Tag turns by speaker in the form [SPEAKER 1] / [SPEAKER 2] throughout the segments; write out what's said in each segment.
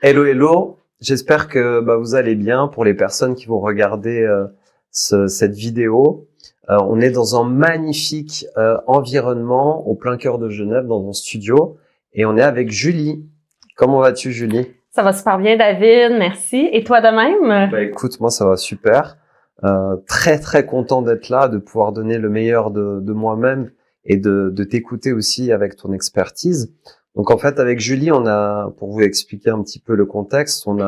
[SPEAKER 1] Hello, hello. J'espère que vous allez bien. Pour les personnes qui vont regarder cette vidéo, on est dans un magnifique environnement au plein cœur de Genève, dans un studio, et on est avec Julie. Comment vas-tu, Julie?
[SPEAKER 2] Ça va super bien, David. Merci. Et toi de même?
[SPEAKER 1] Écoute, moi ça va super. Très très content d'être là, de pouvoir donner le meilleur de moi-même et de t'écouter aussi avec ton expertise. Donc en fait avec Julie, pour vous expliquer un petit peu le contexte, on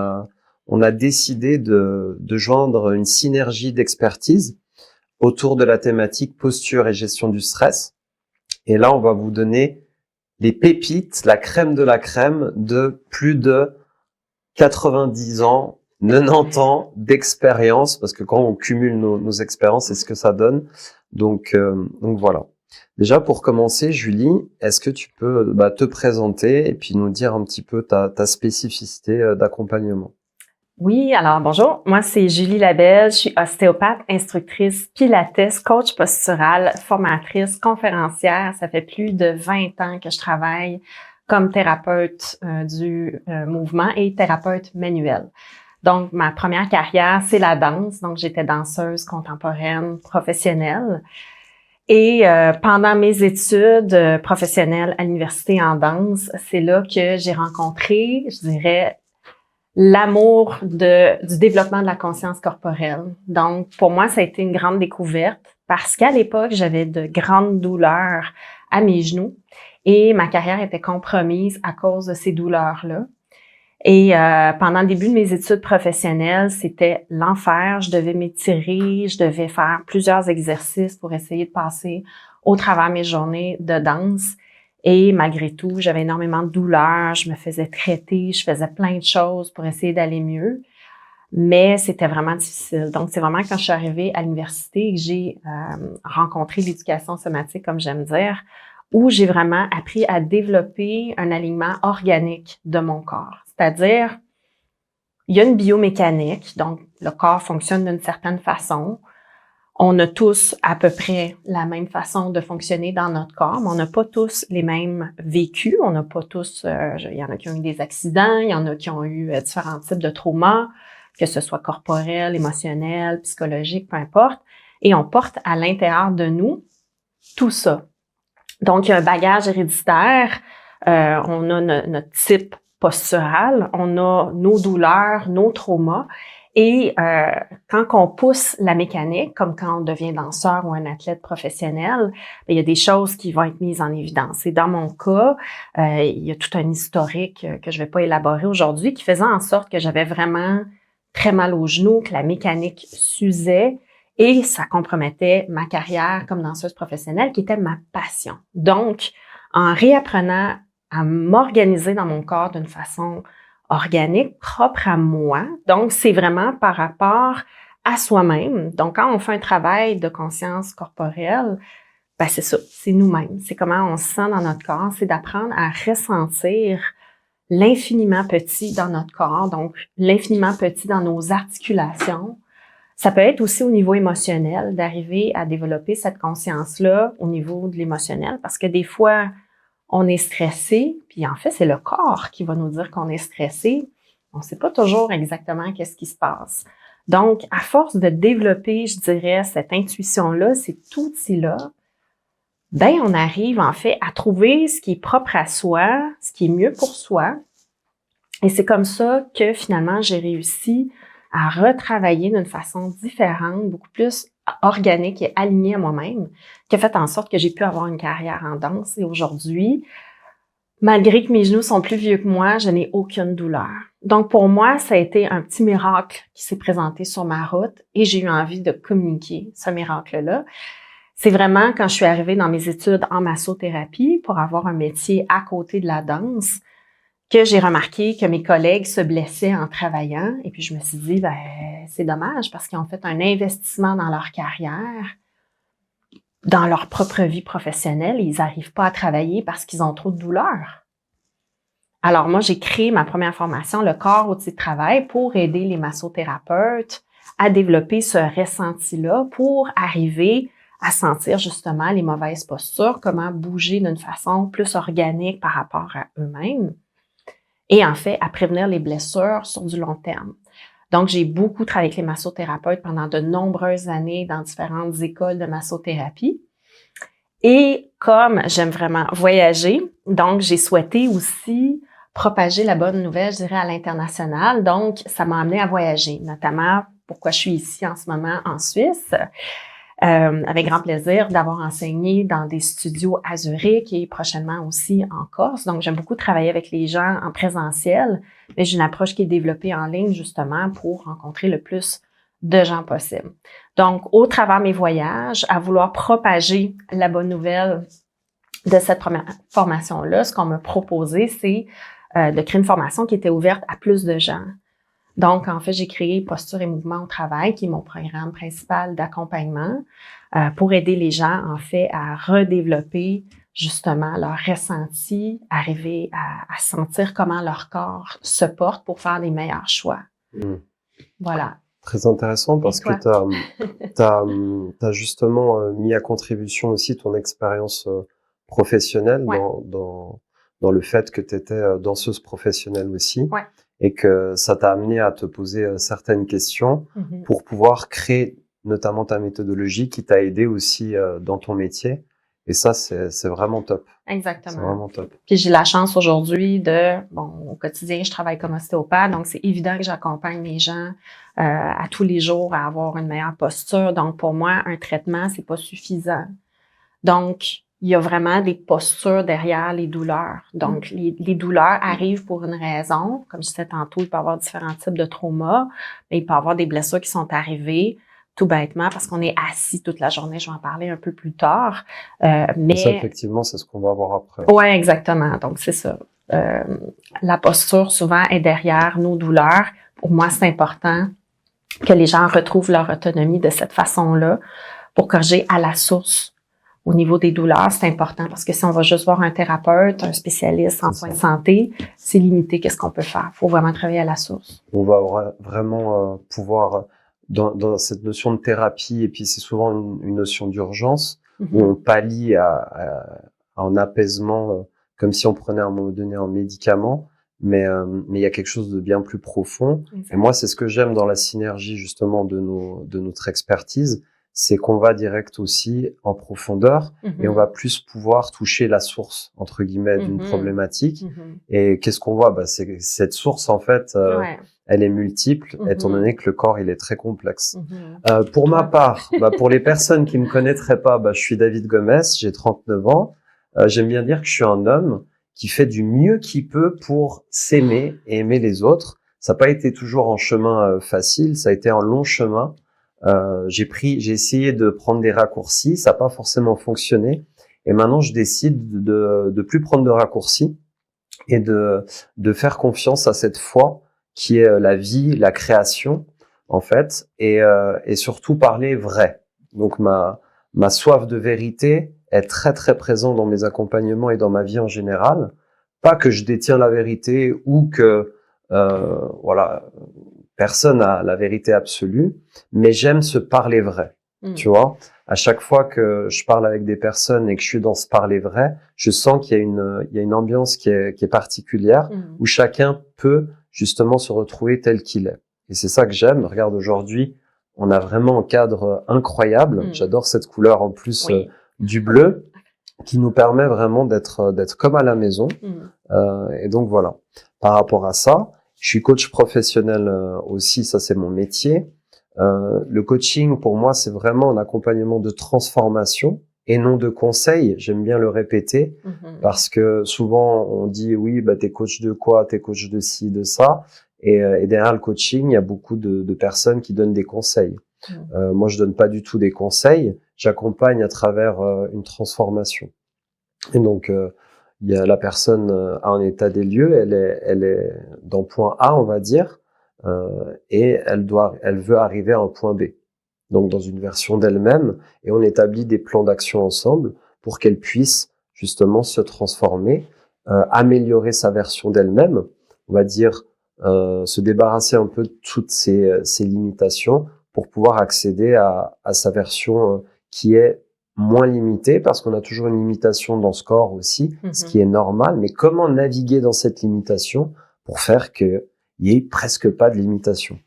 [SPEAKER 1] a décidé de joindre une synergie d'expertise autour de la thématique posture et gestion du stress. Et là, on va vous donner les pépites, la crème de la crème de plus de 90 ans, 90 ans d'expérience, parce que quand on cumule nos expériences, c'est ce que ça donne. Donc voilà. Déjà, pour commencer, Julie, est-ce que tu peux te présenter et puis nous dire un petit peu ta spécificité d'accompagnement?
[SPEAKER 2] Oui, alors bonjour. Moi, c'est Julie Labelle. Je suis ostéopathe, instructrice Pilates, coach postural, formatrice, conférencière. Ça fait plus de 20 ans que je travaille comme thérapeute du mouvement et thérapeute manuel. Donc, ma première carrière, c'est la danse. Donc, j'étais danseuse contemporaine professionnelle. Et pendant mes études professionnelles à l'université en danse, c'est là que j'ai rencontré, je dirais, l'amour du développement de la conscience corporelle. Donc, pour moi, ça a été une grande découverte parce qu'à l'époque, j'avais de grandes douleurs à mes genoux et ma carrière était compromise à cause de ces douleurs-là. Et pendant le début de mes études professionnelles, c'était l'enfer. Je devais m'étirer, je devais faire plusieurs exercices pour essayer de passer au travers mes journées de danse. Et malgré tout, j'avais énormément de douleurs, je me faisais traiter, je faisais plein de choses pour essayer d'aller mieux. Mais c'était vraiment difficile. Donc, c'est vraiment quand je suis arrivée à l'université que j'ai rencontré l'éducation somatique, comme j'aime dire, où j'ai vraiment appris à développer un alignement organique de mon corps. C'est-à-dire, il y a une biomécanique, donc le corps fonctionne d'une certaine façon. On a tous à peu près la même façon de fonctionner dans notre corps, mais on n'a pas tous les mêmes vécus. On n'a pas tous, il y en a qui ont eu des accidents, il y en a qui ont eu différents types de traumas, que ce soit corporel, émotionnel, psychologique, peu importe. Et on porte à l'intérieur de nous tout ça. Donc, il y a un bagage héréditaire, on a notre type postural, on a nos douleurs, nos traumas. Et quand on pousse la mécanique, comme quand on devient danseur ou un athlète professionnel, il y a des choses qui vont être mises en évidence. Et dans mon cas, il y a tout un historique que je vais pas élaborer aujourd'hui qui faisait en sorte que j'avais vraiment très mal aux genoux, que la mécanique s'usait. Et ça compromettait ma carrière comme danseuse professionnelle, qui était ma passion. Donc, en réapprenant à m'organiser dans mon corps d'une façon organique, propre à moi, donc c'est vraiment par rapport à soi-même. Donc, quand on fait un travail de conscience corporelle, c'est ça, c'est nous-mêmes. C'est comment on se sent dans notre corps, c'est d'apprendre à ressentir l'infiniment petit dans notre corps, donc l'infiniment petit dans nos articulations. Ça peut être aussi au niveau émotionnel, d'arriver à développer cette conscience-là au niveau de l'émotionnel, parce que des fois, on est stressé, puis en fait, c'est le corps qui va nous dire qu'on est stressé. On ne sait pas toujours exactement qu'est-ce qui se passe. Donc, à force de développer, je dirais, cette intuition-là, cet outil-là, on arrive en fait à trouver ce qui est propre à soi, ce qui est mieux pour soi. Et c'est comme ça que finalement, j'ai réussi à retravailler d'une façon différente, beaucoup plus organique et alignée à moi-même, qui a fait en sorte que j'ai pu avoir une carrière en danse. Et aujourd'hui, malgré que mes genoux sont plus vieux que moi, je n'ai aucune douleur. Donc pour moi, ça a été un petit miracle qui s'est présenté sur ma route et j'ai eu envie de communiquer ce miracle-là. C'est vraiment quand je suis arrivée dans mes études en massothérapie pour avoir un métier à côté de la danse que j'ai remarqué que mes collègues se blessaient en travaillant. Et puis, je me suis dit, c'est dommage parce qu'ils ont fait un investissement dans leur carrière, dans leur propre vie professionnelle et ils n'arrivent pas à travailler parce qu'ils ont trop de douleurs. Alors, moi, j'ai créé ma première formation, le corps outil de travail, pour aider les massothérapeutes à développer ce ressenti-là pour arriver à sentir justement les mauvaises postures, comment bouger d'une façon plus organique par rapport à eux-mêmes. et en fait à prévenir les blessures sur du long terme. Donc, j'ai beaucoup travaillé avec les massothérapeutes pendant de nombreuses années dans différentes écoles de massothérapie. Et comme j'aime vraiment voyager, donc j'ai souhaité aussi propager la bonne nouvelle, je dirais, à l'international. Donc, ça m'a amené à voyager, notamment pourquoi je suis ici en ce moment en Suisse. Avec grand plaisir d'avoir enseigné dans des studios à Zurich et prochainement aussi en Corse. Donc, j'aime beaucoup travailler avec les gens en présentiel, mais j'ai une approche qui est développée en ligne justement pour rencontrer le plus de gens possible. Donc, au travers de mes voyages, à vouloir propager la bonne nouvelle de cette première formation-là, ce qu'on m'a proposé, c'est de créer une formation qui était ouverte à plus de gens. Donc, en fait, j'ai créé Posture et Mouvement au travail, qui est mon programme principal d'accompagnement pour aider les gens, en fait, à redévelopper justement leur ressenti, arriver à sentir comment leur corps se porte pour faire les meilleurs choix. Voilà.
[SPEAKER 1] Très intéressant parce que t'as justement mis à contribution aussi ton expérience professionnelle dans le fait que tu étais danseuse professionnelle aussi.
[SPEAKER 2] Ouais.
[SPEAKER 1] Et que ça t'a amené à te poser certaines questions pour pouvoir créer notamment ta méthodologie qui t'a aidé aussi dans ton métier. Et ça, c'est vraiment top.
[SPEAKER 2] Exactement.
[SPEAKER 1] C'est vraiment top.
[SPEAKER 2] Puis j'ai la chance aujourd'hui au quotidien, je travaille comme ostéopathe, donc c'est évident que j'accompagne les gens à tous les jours à avoir une meilleure posture. Donc pour moi, un traitement, c'est pas suffisant. Donc, il y a vraiment des postures derrière les douleurs. Donc, les douleurs arrivent pour une raison. Comme je disais tantôt, il peut y avoir différents types de traumas, mais il peut y avoir des blessures qui sont arrivées tout bêtement parce qu'on est assis toute la journée. Je vais en parler un peu plus tard. Mais
[SPEAKER 1] ça, effectivement, c'est ce qu'on va voir après.
[SPEAKER 2] Ouais, exactement. Donc, c'est ça. La posture, souvent, est derrière nos douleurs. Pour moi, c'est important que les gens retrouvent leur autonomie de cette façon-là pour corriger à la source. Au niveau des douleurs, c'est important parce que si on va juste voir un thérapeute, un spécialiste en soins de santé, c'est limité. Qu'est-ce qu'on peut faire? Il faut vraiment travailler à la source.
[SPEAKER 1] On va vraiment pouvoir, dans cette notion de thérapie, et puis c'est souvent une notion d'urgence, où on pallie à un apaisement, comme si on prenait à un moment donné un médicament, mais il y a quelque chose de bien plus profond. Exactement. Et moi, c'est ce que j'aime dans la synergie justement de notre expertise, c'est qu'on va direct aussi en profondeur et on va plus pouvoir toucher la source, entre guillemets, d'une problématique. Et qu'est-ce qu'on voit? C'est que cette source, en fait, elle est multiple, étant donné que le corps, il est très complexe. Pour ma part, pour les personnes qui me connaîtraient pas, je suis David Gomez, j'ai 39 ans. J'aime bien dire que je suis un homme qui fait du mieux qu'il peut pour s'aimer et aimer les autres. Ça n'a pas été toujours un chemin facile, ça a été un long chemin. J'ai essayé de prendre des raccourcis, ça n'a pas forcément fonctionné, et maintenant je décide de plus prendre de raccourcis et de faire confiance à cette foi qui est la vie, la création en fait, et surtout parler vrai. Donc ma soif de vérité est très très présente dans mes accompagnements et dans ma vie en général. Pas que je détiens la vérité ou que personne n'a la vérité absolue, mais j'aime se parler vrai. Tu vois, à chaque fois que je parle avec des personnes et que je suis dans ce parler vrai, je sens qu'il y a une ambiance qui est particulière où chacun peut justement se retrouver tel qu'il est. Et c'est ça que j'aime. Regarde, aujourd'hui, on a vraiment un cadre incroyable. J'adore cette couleur en plus du bleu qui nous permet vraiment d'être comme à la maison. Et donc voilà. Par rapport à ça, je suis coach professionnel aussi, ça c'est mon métier. Le coaching, pour moi, c'est vraiment un accompagnement de transformation et non de conseil. J'aime bien le répéter parce que souvent on dit oui, t'es coach de quoi? T'es coach de ci, de ça. Et derrière le coaching, il y a beaucoup de personnes qui donnent des conseils. Moi, je donne pas du tout des conseils. J'accompagne à travers une transformation. Et donc il y a la personne a un état des lieux, elle est dans point A, on va dire, et elle veut arriver à un point B. Donc dans une version d'elle-même, et on établit des plans d'action ensemble pour qu'elle puisse justement se transformer, améliorer sa version d'elle-même, on va dire se débarrasser un peu de toutes ces limitations pour pouvoir accéder à sa version qui est moins limité parce qu'on a toujours une limitation dans ce corps aussi, ce qui est normal. Mais comment naviguer dans cette limitation pour faire qu'il y ait presque pas de limitation.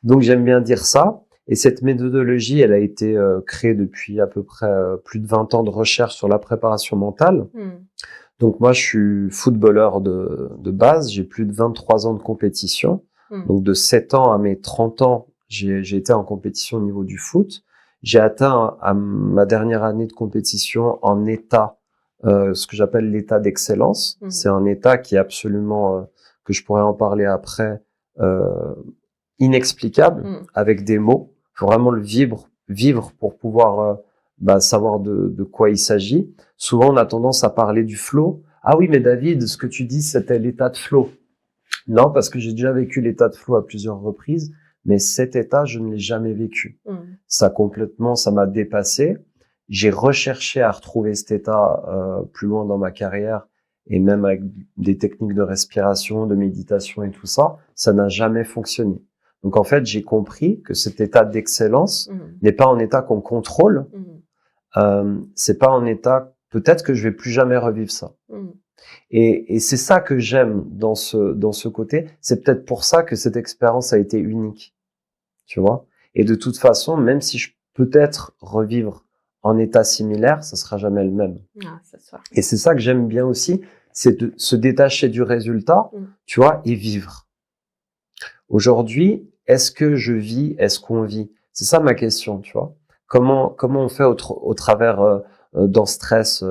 [SPEAKER 1] Donc j'aime bien dire ça. Et cette méthodologie, elle a été créée depuis à peu près plus de 20 ans de recherche sur la préparation mentale. Donc moi, je suis footballeur de base, j'ai plus de 23 ans de compétition. Donc de 7 ans à mes 30 ans, j'ai été en compétition au niveau du foot. J'ai atteint à ma dernière année de compétition en état, ce que j'appelle l'état d'excellence. C'est un état qui est absolument, que je pourrais en parler après, inexplicable, avec des mots. Il faut vraiment le vivre pour pouvoir savoir de quoi il s'agit. Souvent, on a tendance à parler du flow. Ah oui, mais David, ce que tu dis, c'était l'état de flow. Non, parce que j'ai déjà vécu l'état de flow à plusieurs reprises, mais cet état, je ne l'ai jamais vécu. Ça m'a dépassé. J'ai recherché à retrouver cet état plus loin dans ma carrière, et même avec des techniques de respiration, de méditation et tout ça, ça n'a jamais fonctionné. Donc en fait, j'ai compris que cet état d'excellence n'est pas un état qu'on contrôle. C'est pas un état, peut-être que je vais plus jamais revivre ça. Et c'est ça que j'aime dans ce côté. C'est peut-être pour ça que cette expérience a été unique. Tu vois? Et de toute façon, même si je peux peut-être revivre en état similaire, ça sera jamais le même.
[SPEAKER 2] Ah, c'est ça.
[SPEAKER 1] Et c'est ça que j'aime bien aussi, c'est de se détacher du résultat, tu vois, et vivre. Aujourd'hui, est-ce que je vis, est-ce qu'on vit? C'est ça ma question, tu vois. Comment on fait au travers d'un stress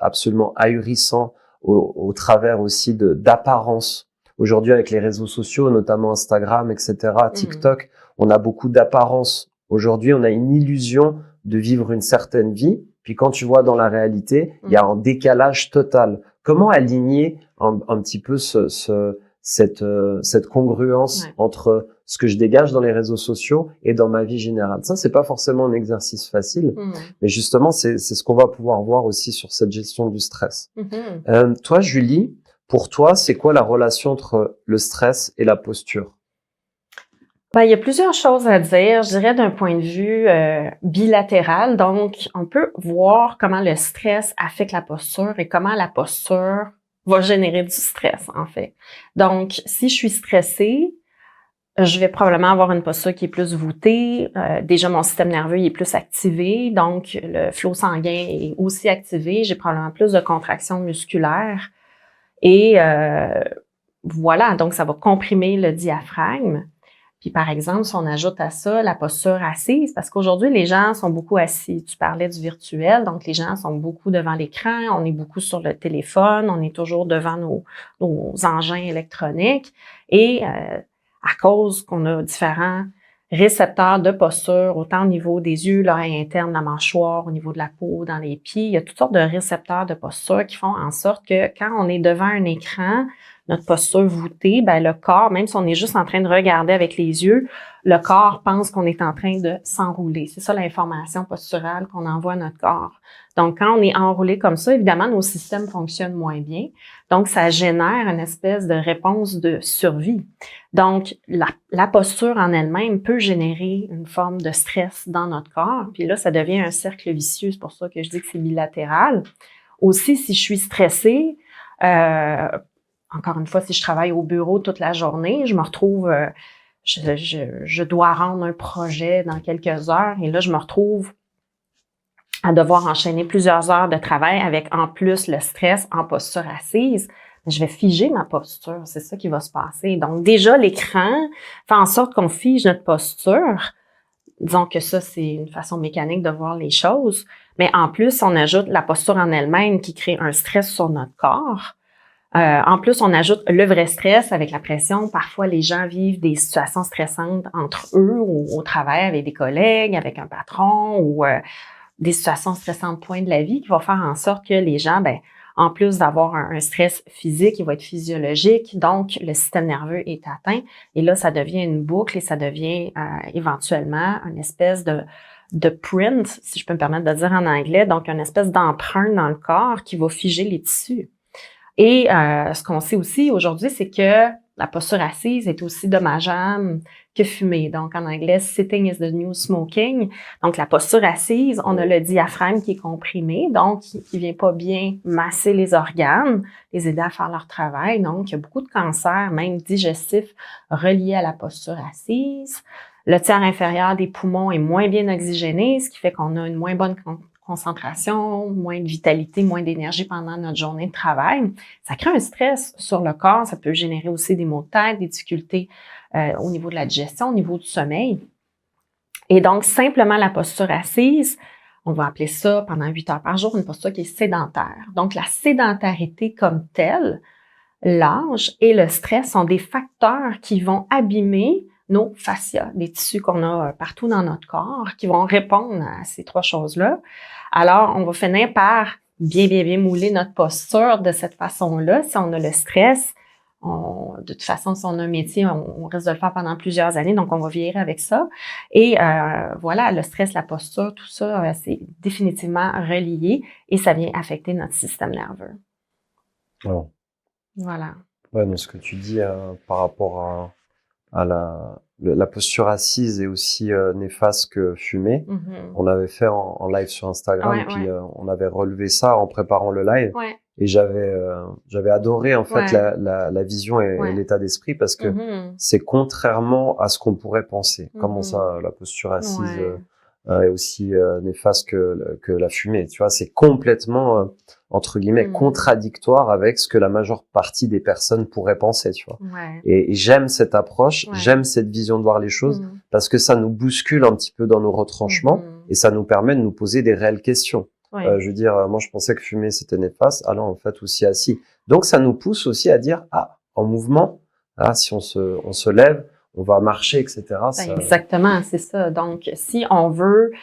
[SPEAKER 1] absolument ahurissant, au travers aussi d'apparence. Aujourd'hui, avec les réseaux sociaux, notamment Instagram, etc., TikTok, on a beaucoup d'apparence. Aujourd'hui, on a une illusion de vivre une certaine vie. Puis quand tu vois dans la réalité, il y a un décalage total. Comment aligner un petit peu cette congruence entre ce que je dégage dans les réseaux sociaux et dans ma vie générale? Ça, c'est pas forcément un exercice facile, mais justement, c'est ce qu'on va pouvoir voir aussi sur cette gestion du stress. Toi, Julie, pour toi, c'est quoi la relation entre le stress et la posture?
[SPEAKER 2] Il y a plusieurs choses à dire, je dirais d'un point de vue bilatéral. Donc, on peut voir comment le stress affecte la posture et comment la posture va générer du stress, en fait. Donc, si je suis stressée, je vais probablement avoir une posture qui est plus voûtée. Déjà, mon système nerveux il est plus activé, donc le flot sanguin est aussi activé. J'ai probablement plus de contractions musculaires. Et voilà, donc ça va comprimer le diaphragme. Puis par exemple, si on ajoute à ça la posture assise, parce qu'aujourd'hui, les gens sont beaucoup assis. Tu parlais du virtuel, donc les gens sont beaucoup devant l'écran, on est beaucoup sur le téléphone, on est toujours devant nos engins électroniques. Et à cause qu'on a différents récepteurs de posture, autant au niveau des yeux, l'oreille interne, la mâchoire, au niveau de la peau, dans les pieds, il y a toutes sortes de récepteurs de posture qui font en sorte que quand on est devant un écran, notre posture voûtée, le corps, même si on est juste en train de regarder avec les yeux, le corps pense qu'on est en train de s'enrouler. C'est ça l'information posturale qu'on envoie à notre corps. Donc, quand on est enroulé comme ça, évidemment, nos systèmes fonctionnent moins bien. Donc, ça génère une espèce de réponse de survie. Donc, la posture en elle-même peut générer une forme de stress dans notre corps. Puis là, ça devient un cercle vicieux. C'est pour ça que je dis que c'est bilatéral. Aussi, si je suis stressée, encore une fois, si je travaille au bureau toute la journée, je me retrouve, je dois rendre un projet dans quelques heures et là, je me retrouve à devoir enchaîner plusieurs heures de travail avec en plus le stress en posture assise. Je vais figer ma posture, c'est ça qui va se passer. Donc déjà, l'écran fait en sorte qu'on fige notre posture. Disons que ça, c'est une façon mécanique de voir les choses. Mais en plus, on ajoute la posture en elle-même qui crée un stress sur notre corps. En plus, on ajoute le vrai stress avec la pression. Parfois, les gens vivent des situations stressantes entre eux ou au travail avec des collègues, avec un patron ou des situations stressantes point de la vie qui vont faire en sorte que les gens, en plus d'avoir un stress physique, il va être physiologique. Donc, le système nerveux est atteint. Et là, ça devient une boucle et ça devient éventuellement une espèce de print, si je peux me permettre de dire en anglais. Donc, une espèce d'empreinte dans le corps qui va figer les tissus. Et ce qu'on sait aussi aujourd'hui, c'est que la posture assise est aussi dommageable que fumer. Donc, en anglais, sitting is the new smoking. Donc, la posture assise, on a le diaphragme qui est comprimé, donc qui vient pas bien masser les organes, les aider à faire leur travail. Donc, il y a beaucoup de cancers, même digestifs, reliés à la posture assise. Le tiers inférieur des poumons est moins bien oxygéné, ce qui fait qu'on a une moins bonne concentration, moins de vitalité, moins d'énergie pendant notre journée de travail. Ça crée un stress sur le corps. Ça peut générer aussi des maux de tête, des difficultés au niveau de la digestion, au niveau du sommeil. Et donc, simplement la posture assise, on va appeler ça pendant 8 heures par jour une posture qui est sédentaire. Donc, la sédentarité comme telle, l'âge et le stress sont des facteurs qui vont abîmer nos fascias, des tissus qu'on a partout dans notre corps, qui vont répondre à ces 3 choses-là. Alors, on va finir par bien mouler notre posture de cette façon-là. Si on a le stress, de toute façon, si on a un métier, on risque de le faire pendant plusieurs années, donc on va vieillir avec ça. Et voilà, le stress, la posture, tout ça, c'est définitivement relié et ça vient affecter notre système nerveux.
[SPEAKER 1] Alors,
[SPEAKER 2] voilà.
[SPEAKER 1] Ouais, donc ce que tu dis par rapport à la posture assise est aussi néfaste que fumer. On avait fait en live sur Instagram, puis on avait relevé ça en préparant le live.
[SPEAKER 2] Ouais.
[SPEAKER 1] Et j'avais adoré en fait la vision et l'état d'esprit parce que c'est contrairement à ce qu'on pourrait penser. Comment ça, la posture assise est aussi néfaste que la fumée. Tu vois, c'est complètement entre guillemets contradictoire avec ce que la majeure partie des personnes pourraient penser. Tu vois. Et j'aime cette approche, j'aime cette vision de voir les choses parce que ça nous bouscule un petit peu dans nos retranchements et ça nous permet de nous poser des réelles questions. Je veux dire, moi je pensais que fumer c'était néfaste, alors en fait aussi assis. Donc ça nous pousse aussi à dire en mouvement, si on se lève, on va marcher, etc.
[SPEAKER 2] Exactement, c'est ça. Donc si on veut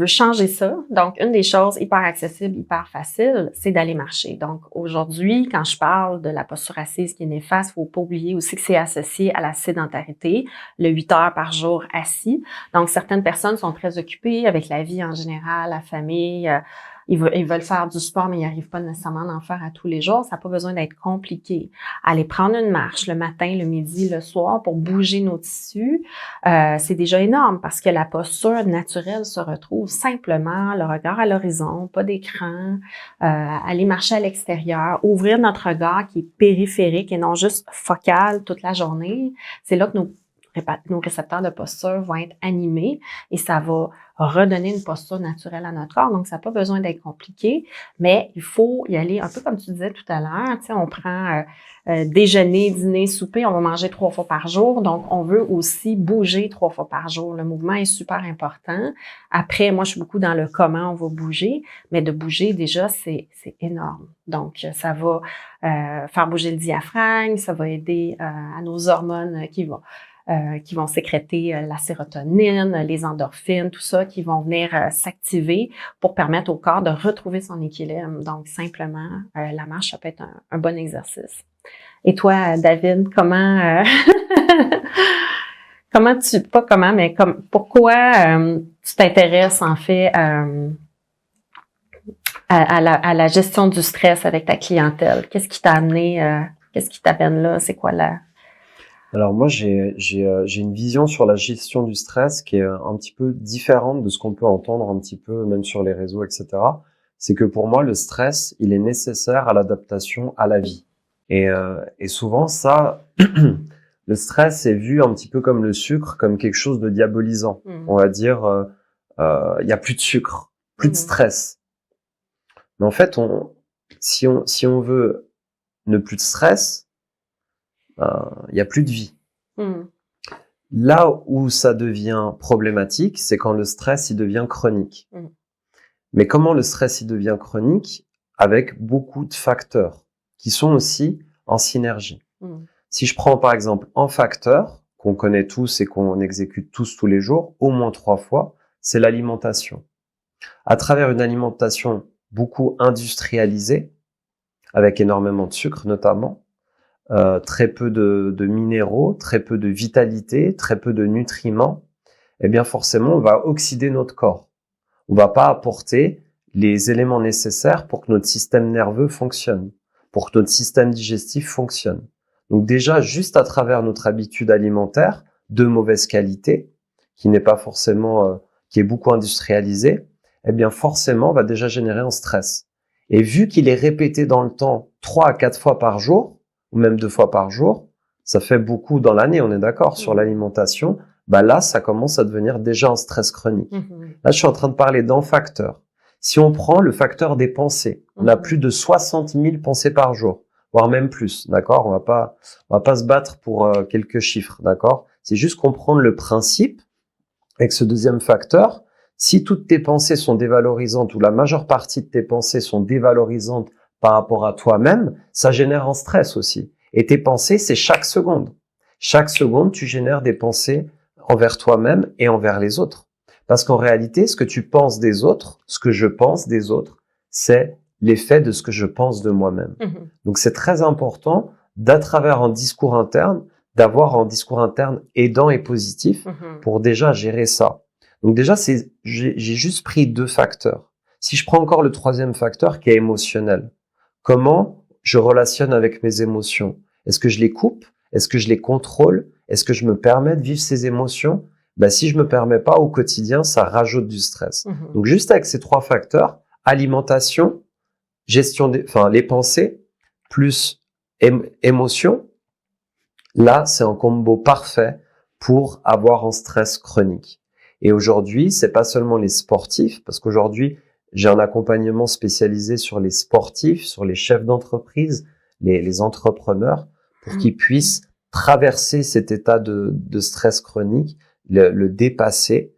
[SPEAKER 2] changer ça, donc une des choses hyper accessibles, hyper facile, c'est d'aller marcher. Donc aujourd'hui, quand je parle de la posture assise qui est néfaste, faut pas oublier aussi que c'est associé à la sédentarité, le 8 heures par jour assis. Donc certaines personnes sont très occupées avec la vie en général, la famille. Ils veulent faire du sport, mais ils n'arrivent pas nécessairement à en faire à tous les jours. Ça n'a pas besoin d'être compliqué. Aller prendre une marche le matin, le midi, le soir pour bouger nos tissus, c'est déjà énorme parce que la posture naturelle se retrouve simplement le regard à l'horizon, pas d'écran, aller marcher à l'extérieur, ouvrir notre regard qui est périphérique et non juste focal toute la journée. C'est là que nos récepteurs de posture vont être animés et ça va redonner une posture naturelle à notre corps. Donc, ça n'a pas besoin d'être compliqué, mais il faut y aller un peu comme tu disais tout à l'heure. Tu sais, on prend déjeuner, dîner, souper, on va manger 3 fois par jour. Donc, on veut aussi bouger 3 fois par jour. Le mouvement est super important. Après, moi, je suis beaucoup dans le comment on va bouger, mais de bouger, déjà, c'est énorme. Donc, ça va faire bouger le diaphragme, ça va aider à nos hormones qui vont sécréter la sérotonine, les endorphines, tout ça, qui vont venir s'activer pour permettre au corps de retrouver son équilibre. Donc, simplement, la marche, ça peut être un bon exercice. Et toi, David, comment pourquoi tu t'intéresses en fait à la gestion du stress avec ta clientèle? Qu'est-ce qui t'a amené, qu'est-ce qui t'amène là? C'est quoi
[SPEAKER 1] Alors moi, j'ai une vision sur la gestion du stress qui est un petit peu différente de ce qu'on peut entendre un petit peu même sur les réseaux, etc. C'est que pour moi, le stress, il est nécessaire à l'adaptation à la vie. Et souvent, ça, le stress est vu un petit peu comme le sucre, comme quelque chose de diabolisant. On va dire, il y a plus de sucre, plus de stress. Mais en fait, si on veut ne plus de stress, il y a plus de vie. Là où ça devient problématique, c'est quand le stress il devient chronique. Mais comment le stress il devient chronique? Avec beaucoup de facteurs qui sont aussi en synergie. Si je prends par exemple un facteur qu'on connaît tous et qu'on exécute tous tous les jours, au moins 3 fois, c'est l'alimentation. À travers une alimentation beaucoup industrialisée, avec énormément de sucre notamment, très peu de minéraux, très peu de vitalité, très peu de nutriments, eh bien forcément on va oxyder notre corps. On va pas apporter les éléments nécessaires pour que notre système nerveux fonctionne, pour que notre système digestif fonctionne. Donc déjà, juste à travers notre habitude alimentaire de mauvaise qualité, qui n'est pas forcément, qui est beaucoup industrialisée, eh bien forcément, va déjà générer un stress. Et vu qu'il est répété dans le temps 3 à 4 fois par jour, ou même 2 fois par jour, ça fait beaucoup dans l'année, on est d'accord, sur l'alimentation, bah là, ça commence à devenir déjà un stress chronique. Là, je suis en train de parler d'un facteur. Si on prend le facteur des pensées, on a plus de 60 000 pensées par jour, voire même plus, d'accord? On va pas se battre pour quelques chiffres, d'accord? C'est juste comprendre le principe avec ce deuxième facteur. Si toutes tes pensées sont dévalorisantes ou la majeure partie de tes pensées sont dévalorisantes par rapport à toi-même, ça génère un stress aussi. Et tes pensées, c'est chaque seconde. Chaque seconde, tu génères des pensées envers toi-même et envers les autres. Parce qu'en réalité, ce que tu penses des autres, ce que je pense des autres, c'est l'effet de ce que je pense de moi-même. Donc c'est très important, d'à travers un discours interne, d'avoir un discours interne aidant et positif pour déjà gérer ça. Donc déjà, j'ai juste pris 2 facteurs. Si je prends encore le 3e facteur qui est émotionnel, comment je relationne avec mes émotions? Est-ce que je les coupe? Est-ce que je les contrôle? Est-ce que je me permets de vivre ces émotions? Ben, si je me permets pas au quotidien, ça rajoute du stress. Donc juste avec ces 3 facteurs, alimentation, gestion les pensées, plus émotion, là, c'est un combo parfait pour avoir un stress chronique. Et aujourd'hui, c'est pas seulement les sportifs, parce qu'aujourd'hui, j'ai un accompagnement spécialisé sur les sportifs, sur les chefs d'entreprise, les entrepreneurs, pour qu'ils puissent traverser cet état de stress chronique, le dépasser,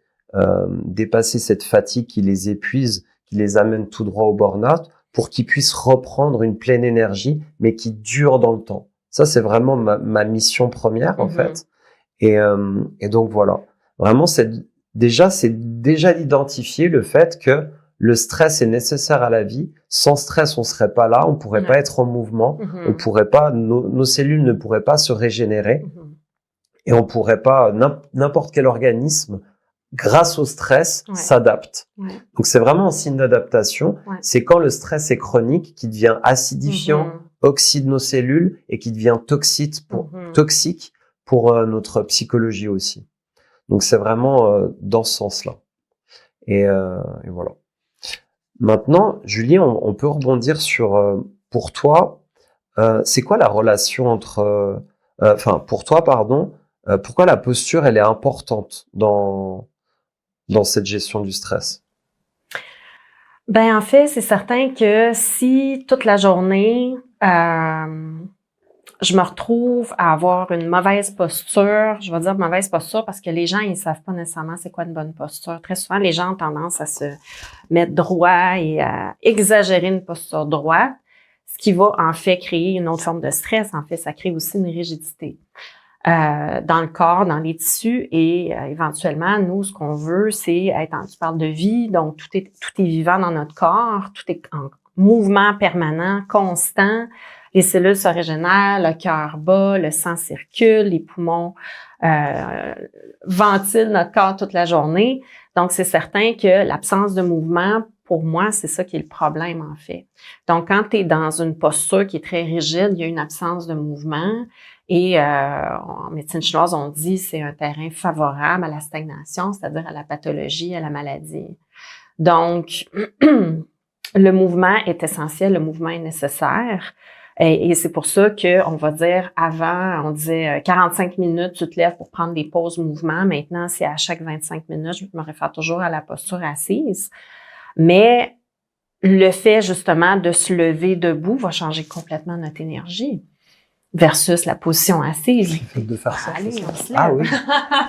[SPEAKER 1] dépasser cette fatigue qui les épuise, qui les amène tout droit au burn-out, pour qu'ils puissent reprendre une pleine énergie, mais qui dure dans le temps. Ça, c'est vraiment ma mission première, en fait. Et donc, voilà. Vraiment, c'est déjà d'identifier le fait que le stress est nécessaire à la vie. Sans stress, on serait pas là, on pourrait pas être en mouvement, on pourrait pas, nos cellules ne pourraient pas se régénérer, et on pourrait pas, n'importe quel organisme, grâce au stress, s'adapte. Donc c'est vraiment un signe d'adaptation. C'est quand le stress est chronique, qui devient acidifiant, oxyde nos cellules, et qui devient toxique pour notre psychologie aussi. Donc c'est vraiment dans ce sens-là. Et voilà. Maintenant, Julie, on peut rebondir sur, pour toi, c'est quoi la relation entre, pour toi, pardon, pourquoi la posture, elle est importante dans cette gestion du stress?
[SPEAKER 2] Ben, en fait, c'est certain que si toute la journée, je me retrouve à avoir une mauvaise posture, je vais dire mauvaise posture parce que les gens, ils savent pas nécessairement c'est quoi une bonne posture. Très souvent, les gens ont tendance à se mettre droit et à exagérer une posture droite, ce qui va en fait créer une autre forme de stress. En fait, ça crée aussi une rigidité dans le corps, dans les tissus et éventuellement, nous, ce qu'on veut, c'est être tu parles de vie, donc tout est vivant dans notre corps, tout est en mouvement permanent, constant. Les cellules se régénèrent, le cœur bat, le sang circule, les poumons ventilent notre corps toute la journée. Donc, c'est certain que l'absence de mouvement, pour moi, c'est ça qui est le problème, en fait. Donc, quand tu es dans une posture qui est très rigide, il y a une absence de mouvement. Et en médecine chinoise, on dit que c'est un terrain favorable à la stagnation, c'est-à-dire à la pathologie, à la maladie. Donc, le mouvement est essentiel, le mouvement est nécessaire. Et c'est pour ça qu'on va dire, avant, on disait 45 minutes, tu te lèves pour prendre des pauses mouvement. Maintenant, c'est à chaque 25 minutes, je me réfère toujours à la posture assise. Mais le fait, justement, de se lever debout va changer complètement notre énergie versus la position assise.
[SPEAKER 1] De faire ça.
[SPEAKER 2] Allez, on se lève.
[SPEAKER 1] Ah oui.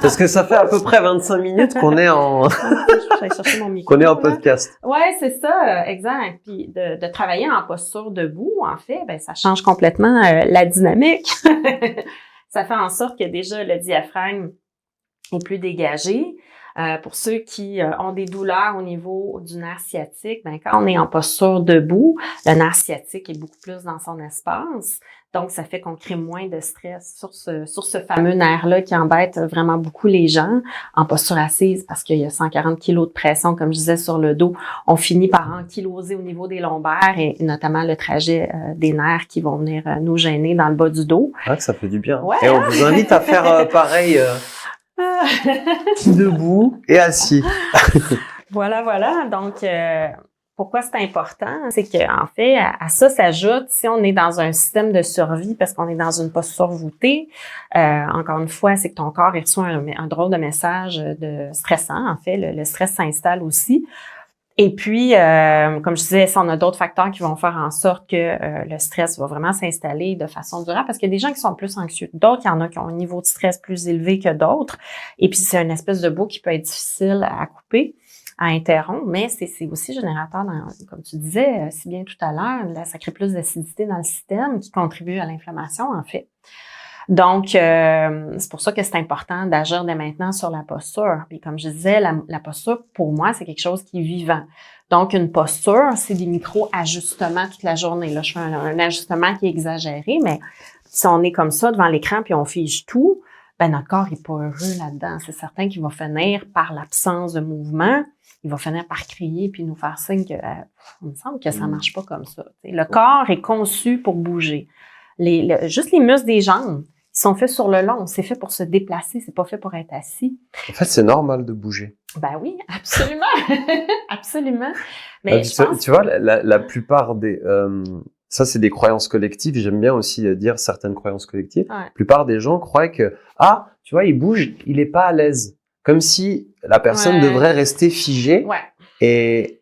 [SPEAKER 1] Parce que ça fait à peu près 25 minutes qu'on est en, qu'on est en podcast.
[SPEAKER 2] Ouais, c'est ça, exact. Puis de travailler en posture debout, en fait, ben ça change complètement la dynamique. Ça fait en sorte que déjà le diaphragme est plus dégagé. Pour ceux qui ont des douleurs au niveau du nerf sciatique, ben quand on est en posture debout, le nerf sciatique est beaucoup plus dans son espace. Donc, ça fait qu'on crée moins de stress sur ce fameux nerf-là qui embête vraiment beaucoup les gens en posture assise parce qu'il y a 140 kilos de pression, comme je disais, sur le dos. On finit par ankyloser au niveau des lombaires et notamment le trajet des nerfs qui vont venir nous gêner dans le bas du dos.
[SPEAKER 1] Ah, que ça fait du bien.
[SPEAKER 2] Ouais,
[SPEAKER 1] et on vous invite à faire pareil, debout et assis.
[SPEAKER 2] Voilà. Donc, pourquoi c'est important? C'est qu'en fait, à ça s'ajoute, si on est dans un système de survie parce qu'on est dans une posture voûtée, encore une fois, c'est que ton corps il reçoit un drôle de message de stressant. En fait, le stress s'installe aussi. Et puis, comme je disais, on a d'autres facteurs qui vont faire en sorte que le stress va vraiment s'installer de façon durable parce qu'il y a des gens qui sont plus anxieux que d'autres, il y en a qui ont un niveau de stress plus élevé que d'autres. Et puis, c'est une espèce de boucle qui peut être difficile à couper, à interrompre, mais c'est aussi générateur, comme tu disais si bien tout à l'heure, ça crée plus d'acidité dans le système qui contribue à l'inflammation, en fait. Donc, c'est pour ça que c'est important d'agir dès maintenant sur la posture. Puis comme je disais, la posture, pour moi, c'est quelque chose qui est vivant. Donc, une posture, c'est des micro-ajustements toute la journée. Là, je fais un ajustement qui est exagéré, mais si on est comme ça devant l'écran puis on fige tout, ben notre corps est pas heureux là-dedans. C'est certain qu'il va finir par l'absence de mouvement. Il va finir par crier puis nous faire signe que il me semble que ça marche pas comme ça. T'sais. Le corps est conçu pour bouger. Juste les muscles des jambes, ils sont faits sur le long. C'est fait pour se déplacer. C'est pas fait pour être assis.
[SPEAKER 1] En fait, c'est normal de bouger.
[SPEAKER 2] Ben oui, absolument. Absolument. Mais
[SPEAKER 1] tu vois, la plupart des... ça, c'est des croyances collectives. J'aime bien aussi dire certaines croyances collectives.
[SPEAKER 2] Ouais.
[SPEAKER 1] La plupart des gens croient que, tu vois, il bouge, il est pas à l'aise. Comme si la personne devrait rester figée.
[SPEAKER 2] Ouais.
[SPEAKER 1] Et,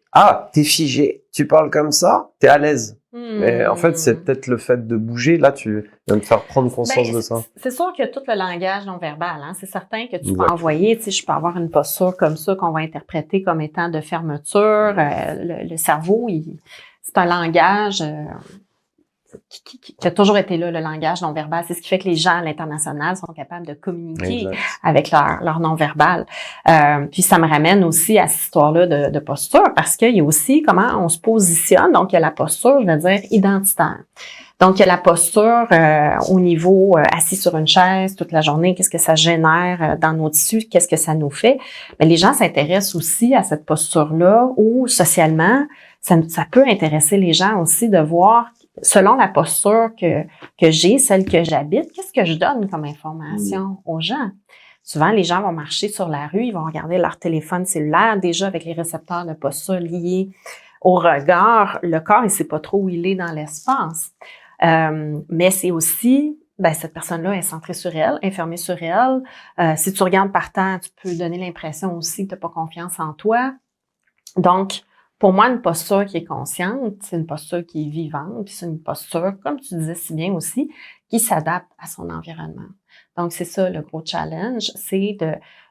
[SPEAKER 1] t'es figé, tu parles comme ça, t'es à l'aise. Mais en fait, c'est peut-être le fait de bouger. Là, tu viens de faire prendre conscience de ça.
[SPEAKER 2] C'est sûr que tout le langage non verbal, hein, c'est certain que tu peux envoyer, tu sais, je peux avoir une posture comme ça qu'on va interpréter comme étant de fermeture. Le cerveau, c'est un langage qui a toujours été là, le langage non verbal. C'est ce qui fait que les gens à l'international sont capables de communiquer avec leur non verbal. Puis ça me ramène aussi à cette histoire-là de posture parce qu'il y a aussi comment on se positionne. Donc, il y a la posture, je veux dire, identitaire. Donc, il y a la posture au niveau assis sur une chaise toute la journée, qu'est-ce que ça génère dans nos tissus, qu'est-ce que ça nous fait. Mais les gens s'intéressent aussi à cette posture-là où, socialement, ça peut intéresser les gens aussi de voir selon la posture que j'ai, celle que j'habite, qu'est-ce que je donne comme information aux gens? Souvent, les gens vont marcher sur la rue, ils vont regarder leur téléphone cellulaire, déjà avec les récepteurs de posture liés au regard. Le corps, il sait pas trop où il est dans l'espace. Mais c'est aussi, cette personne-là est centrée sur elle, enfermée sur elle. Si tu regardes par terre, tu peux donner l'impression aussi que tu n'as pas confiance en toi. Donc, pour moi, une posture qui est consciente, c'est une posture qui est vivante, puis c'est une posture, comme tu disais si bien aussi, qui s'adapte à son environnement. Donc, c'est ça le gros challenge, c'est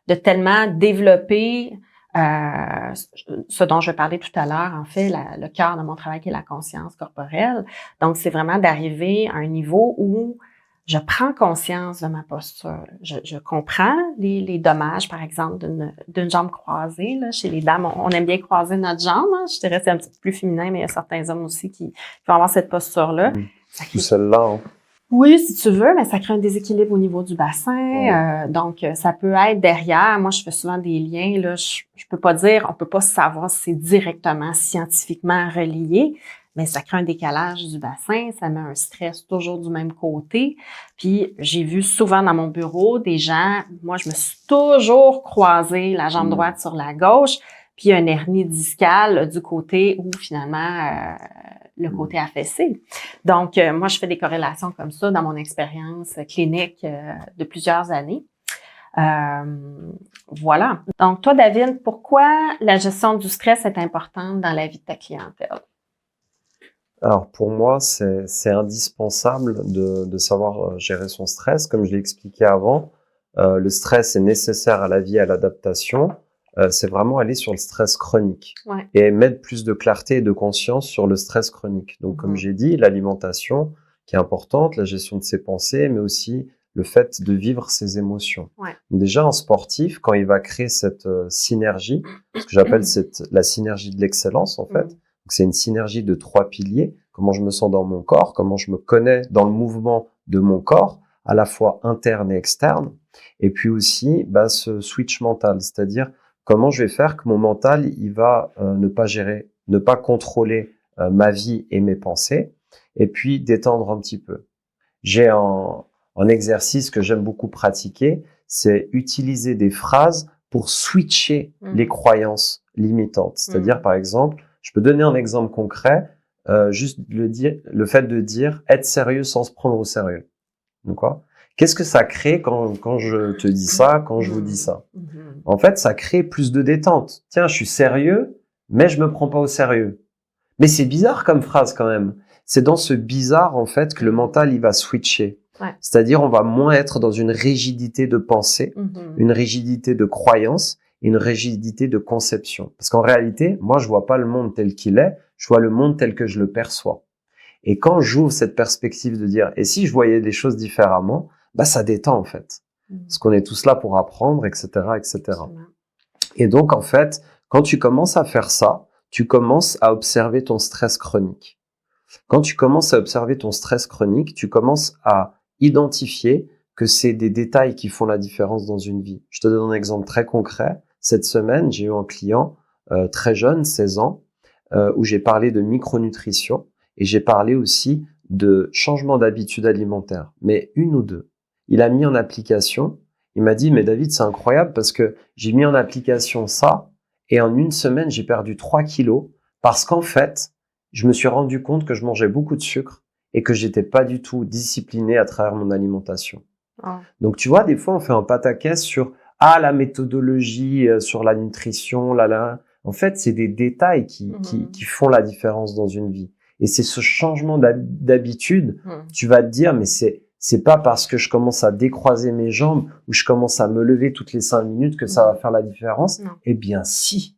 [SPEAKER 2] de tellement développer ce dont je vais parler tout à l'heure, en fait, le cœur de mon travail qui est la conscience corporelle. Donc, c'est vraiment d'arriver à un niveau où je prends conscience de ma posture. Je comprends les dommages, par exemple, d'une jambe croisée. Là. Chez les dames, on aime bien croiser notre jambe. Hein. Je dirais que c'est un petit peu plus féminin, mais il y a certains hommes aussi qui vont avoir cette posture-là.
[SPEAKER 1] Ou celle-là, hein.
[SPEAKER 2] Oui, si tu veux, mais ça crée un déséquilibre au niveau du bassin. Donc, ça peut être derrière. Moi, je fais souvent des liens. Là, je peux pas dire, on peut pas savoir si c'est directement scientifiquement relié, mais ça crée un décalage du bassin, ça met un stress toujours du même côté. Puis, j'ai vu souvent dans mon bureau des gens, moi, je me suis toujours croisé la jambe droite sur la gauche, puis un hernie discale du côté où, finalement, le côté affaissé. Donc, moi, je fais des corrélations comme ça dans mon expérience clinique de plusieurs années. Voilà. Donc, toi, David, pourquoi la gestion du stress est importante dans la vie de ta clientèle?
[SPEAKER 1] Alors, pour moi, c'est indispensable de savoir gérer son stress. Comme je l'ai expliqué avant, le stress est nécessaire à la vie, à l'adaptation. C'est vraiment aller sur le stress chronique et mettre plus de clarté et de conscience sur le stress chronique. Donc, comme j'ai dit, l'alimentation qui est importante, la gestion de ses pensées, mais aussi le fait de vivre ses émotions.
[SPEAKER 2] Ouais.
[SPEAKER 1] Déjà, un sportif, quand il va créer cette synergie, ce que j'appelle la synergie de l'excellence, en fait, donc c'est une synergie de 3 piliers, comment je me sens dans mon corps, comment je me connais dans le mouvement de mon corps, à la fois interne et externe, et puis aussi ce switch mental, c'est-à-dire comment je vais faire que mon mental, il va ne pas gérer, ne pas contrôler ma vie et mes pensées, et puis détendre un petit peu. J'ai un exercice que j'aime beaucoup pratiquer, c'est utiliser des phrases pour switcher les croyances limitantes. C'est-à-dire, par exemple, je peux donner un exemple concret, juste le fait de dire être sérieux sans se prendre au sérieux. D'accord ? Qu'est-ce que ça crée quand je te dis ça, quand je vous dis ça ? En fait, ça crée plus de détente. Tiens, je suis sérieux, mais je me prends pas au sérieux. Mais c'est bizarre comme phrase quand même. C'est dans ce bizarre, en fait, que le mental, il va switcher.
[SPEAKER 2] Ouais.
[SPEAKER 1] C'est-à-dire, on va moins être dans une rigidité de pensée, une rigidité de croyance, une rigidité de conception. Parce qu'en réalité, moi, je vois pas le monde tel qu'il est, je vois le monde tel que je le perçois. Et quand j'ouvre cette perspective de dire, et si je voyais des choses différemment, ça détend, en fait. Parce qu'on est tous là pour apprendre, etc., etc. Et donc, en fait, quand tu commences à faire ça, tu commences à observer ton stress chronique. Quand tu commences à observer ton stress chronique, tu commences à identifier que c'est des détails qui font la différence dans une vie. Je te donne un exemple très concret. Cette semaine, j'ai eu un client très jeune, 16 ans, où j'ai parlé de micronutrition et j'ai parlé aussi de changement d'habitude alimentaire, mais une ou deux. Il a mis en application, il m'a dit « Mais David, c'est incroyable parce que j'ai mis en application ça et en une semaine, j'ai perdu 3 kilos parce qu'en fait, je me suis rendu compte que je mangeais beaucoup de sucre et que j'étais pas du tout discipliné à travers mon alimentation. » Donc, tu vois, des fois, on fait un pataquès sur la méthodologie, sur la nutrition, En fait, c'est des détails qui font la différence dans une vie. Et c'est ce changement d'habitude, tu vas te dire, mais c'est pas parce que je commence à décroiser mes jambes ou je commence à me lever toutes les 5 minutes que ça va faire la différence. Non. Eh bien, si,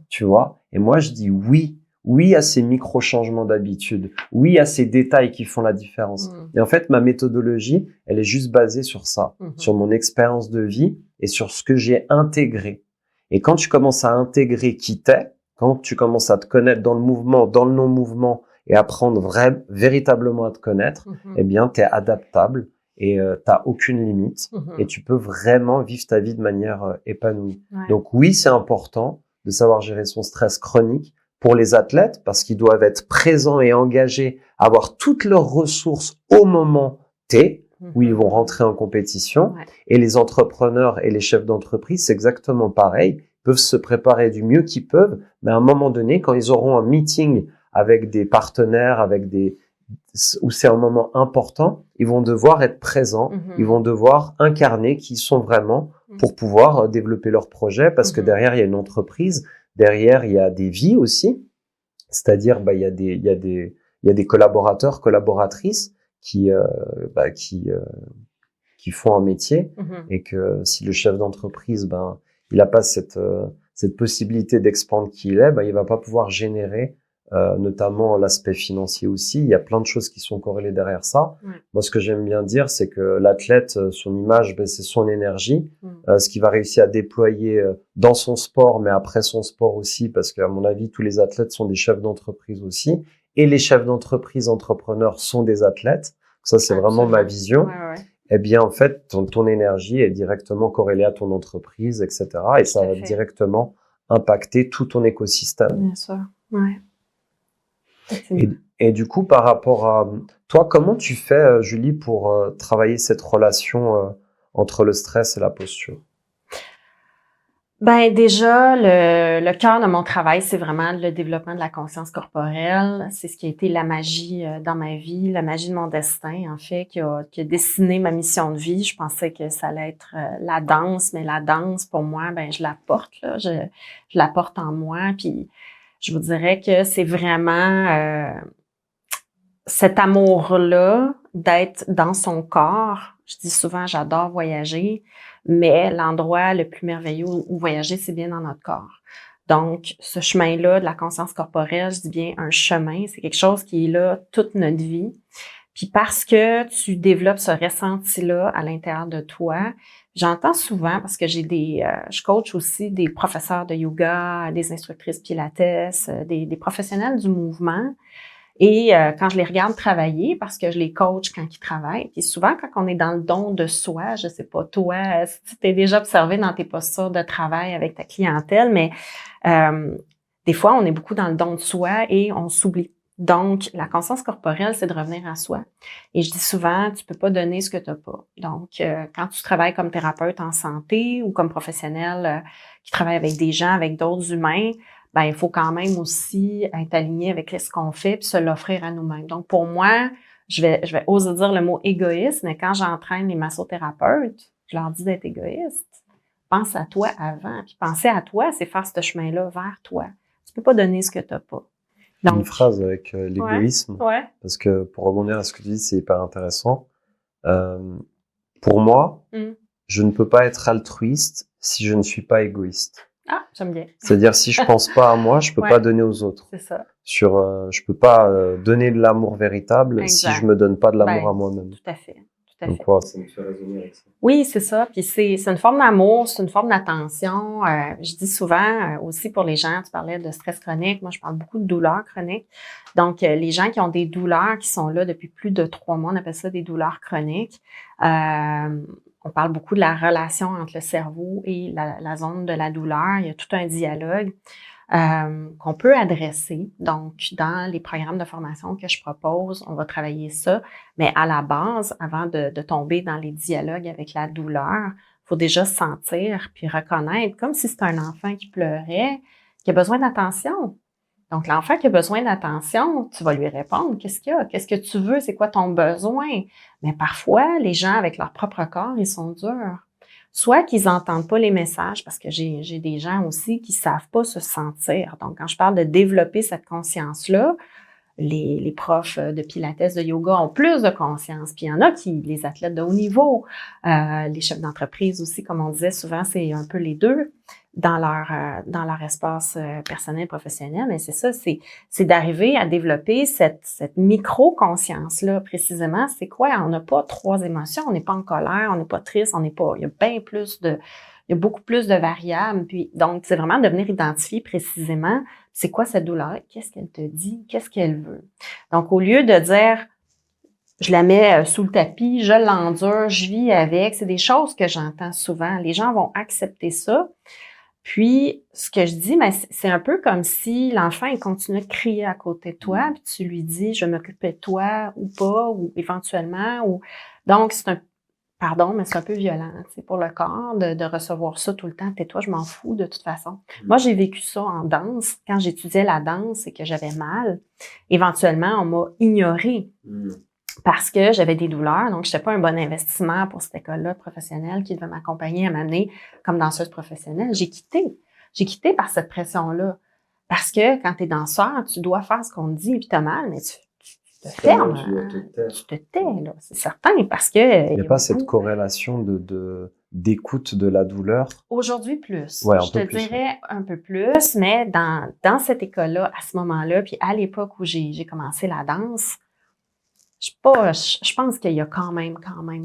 [SPEAKER 1] tu vois. Et moi, je dis oui. Oui à ces micro-changements d'habitude. Oui à ces détails qui font la différence. Et en fait, ma méthodologie, elle est juste basée sur ça, sur mon expérience de vie et sur ce que j'ai intégré. Et quand tu commences à intégrer qui t'es, quand tu commences à te connaître dans le mouvement, dans le non-mouvement et apprendre véritablement à te connaître, eh bien, t'es adaptable et t'as aucune limite et tu peux vraiment vivre ta vie de manière épanouie. Ouais. Donc oui, c'est important de savoir gérer son stress chronique pour les athlètes parce qu'ils doivent être présents et engagés, avoir toutes leurs ressources au moment T où ils vont rentrer en compétition. Ouais. Et les entrepreneurs et les chefs d'entreprise, c'est exactement pareil. Ils peuvent se préparer du mieux qu'ils peuvent, mais à un moment donné, quand ils auront un meeting avec des partenaires, où c'est un moment important, ils vont devoir être présents, ils vont devoir incarner qui ils sont vraiment pour pouvoir développer leur projet parce que derrière, il y a une entreprise, derrière, il y a des vies aussi, c'est-à-dire il y a des collaborateurs, collaboratrices qui font un métier et que si le chef d'entreprise il a pas cette possibilité d'expandre qui il est, il va pas pouvoir générer notamment l'aspect financier aussi. Il y a plein de choses qui sont corrélées derrière ça. Ouais. Moi, ce que j'aime bien dire, c'est que l'athlète, son image, c'est son énergie, ce qu'il va réussir à déployer dans son sport, mais après son sport aussi, parce qu'à mon avis, tous les athlètes sont des chefs d'entreprise aussi, et les chefs d'entreprise, entrepreneurs sont des athlètes. Ça, c'est vraiment ma vision. Ouais. Eh bien, en fait, ton énergie est directement corrélée à ton entreprise, etc. Et ça va directement impacter tout ton écosystème.
[SPEAKER 2] Bien sûr, ouais.
[SPEAKER 1] Et du coup, par rapport à toi, comment tu fais, Julie, pour travailler cette relation entre le stress et la posture?
[SPEAKER 2] Déjà, le cœur de mon travail, c'est vraiment le développement de la conscience corporelle. C'est ce qui a été la magie dans ma vie, la magie de mon destin, en fait, qui a dessiné ma mission de vie. Je pensais que ça allait être la danse, mais la danse, pour moi, je la porte, là. Je la porte en moi, puis je vous dirais que c'est vraiment cet amour-là d'être dans son corps. Je dis souvent, j'adore voyager, mais l'endroit le plus merveilleux où voyager, c'est bien dans notre corps. Donc, ce chemin-là de la conscience corporelle, je dis bien un chemin, c'est quelque chose qui est là toute notre vie. Puis parce que tu développes ce ressenti-là à l'intérieur de toi, j'entends souvent, parce que je coach aussi des professeurs de yoga, des instructrices pilates, des professionnels du mouvement. Et quand je les regarde travailler, parce que je les coach quand ils travaillent, puis souvent quand on est dans le don de soi, je sais pas toi, si tu t'es déjà observé dans tes postures de travail avec ta clientèle, mais des fois on est beaucoup dans le don de soi et on s'oublie. Donc, la conscience corporelle, c'est de revenir à soi. Et je dis souvent, tu peux pas donner ce que tu n'as pas. Donc, quand tu travailles comme thérapeute en santé ou comme professionnel qui travaille avec des gens, avec d'autres humains, ben il faut quand même aussi être aligné avec ce qu'on fait puis se l'offrir à nous-mêmes. Donc, pour moi, je vais oser dire le mot égoïste, mais quand j'entraîne les massothérapeutes, je leur dis d'être égoïste. Pense à toi avant. Puis penser à toi, c'est faire ce chemin-là vers toi. Tu peux pas donner ce que tu n'as pas.
[SPEAKER 1] Donc, une phrase avec l'égoïsme,
[SPEAKER 2] ouais.
[SPEAKER 1] Parce que pour rebondir à ce que tu dis, c'est hyper intéressant. Pour moi, je ne peux pas être altruiste si je ne suis pas égoïste.
[SPEAKER 2] Ah, j'aime bien.
[SPEAKER 1] C'est-à-dire, si je pense pas à moi, je peux pas donner aux autres.
[SPEAKER 2] C'est ça.
[SPEAKER 1] Je peux pas donner de l'amour véritable si je me donne pas de l'amour à moi-même.
[SPEAKER 2] Tout à fait.
[SPEAKER 1] Donc, quoi, ça me fait raisonner avec ça.
[SPEAKER 2] Oui, c'est ça. Puis c'est une forme d'amour, c'est une forme d'attention. Je dis souvent aussi pour les gens, tu parlais de stress chronique, moi je parle beaucoup de douleurs chroniques. Donc, les gens qui ont des douleurs qui sont là depuis plus de 3 mois, on appelle ça des douleurs chroniques. On parle beaucoup de la relation entre le cerveau et la zone de la douleur. Il y a tout un dialogue qu'on peut adresser. Donc, dans les programmes de formation que je propose, on va travailler ça. Mais à la base, avant de tomber dans les dialogues avec la douleur, il faut déjà sentir puis reconnaître, comme si c'était un enfant qui pleurait, qui a besoin d'attention. Donc, l'enfant qui a besoin d'attention, tu vas lui répondre, qu'est-ce qu'il y a? Qu'est-ce que tu veux? C'est quoi ton besoin? Mais parfois, les gens avec leur propre corps, ils sont durs. Soit qu'ils n'entendent pas les messages, parce que j'ai des gens aussi qui savent pas se sentir. Donc, quand je parle de développer cette conscience-là, les profs de pilates, de yoga ont plus de conscience. Puis il y en a les athlètes de haut niveau, les chefs d'entreprise aussi, comme on disait souvent, c'est un peu les deux dans leur espace personnel, professionnel. Mais c'est ça, c'est d'arriver à développer cette micro-conscience-là, précisément. C'est quoi? On n'a pas 3 émotions. On n'est pas en colère, on n'est pas triste, il y a beaucoup plus de variables. Puis, donc, c'est vraiment de venir identifier précisément c'est quoi cette douleur, qu'est-ce qu'elle te dit, qu'est-ce qu'elle veut. Donc, au lieu de dire je la mets sous le tapis, je l'endure, je vis avec, c'est des choses que j'entends souvent. Les gens vont accepter ça. Puis, ce que je dis, mais c'est un peu comme si l'enfant il continue de crier à côté de toi, puis tu lui dis je m'occupe de toi ou pas, ou éventuellement. Donc, pardon, mais c'est un peu violent, pour le corps de recevoir ça tout le temps. Tais-toi, je m'en fous de toute façon. Moi, j'ai vécu ça en danse. Quand j'étudiais la danse et que j'avais mal, éventuellement, on m'a ignorée parce que j'avais des douleurs. Donc, je n'étais pas un bon investissement pour cette école-là professionnelle qui devait m'accompagner à m'amener comme danseuse professionnelle. J'ai quitté par cette pression-là. Parce que quand tu es danseur, tu dois faire ce qu'on te dit et puis tu as mal, mais tu te fermes, tu te tais, là, c'est certain, parce que...
[SPEAKER 1] Il n'y a pas cette corrélation d'écoute de la douleur?
[SPEAKER 2] Aujourd'hui, plus.
[SPEAKER 1] Ouais,
[SPEAKER 2] je te dirais un peu plus, mais dans cette école-là, à ce moment-là, puis à l'époque où j'ai commencé la danse, je pense qu'il y a quand même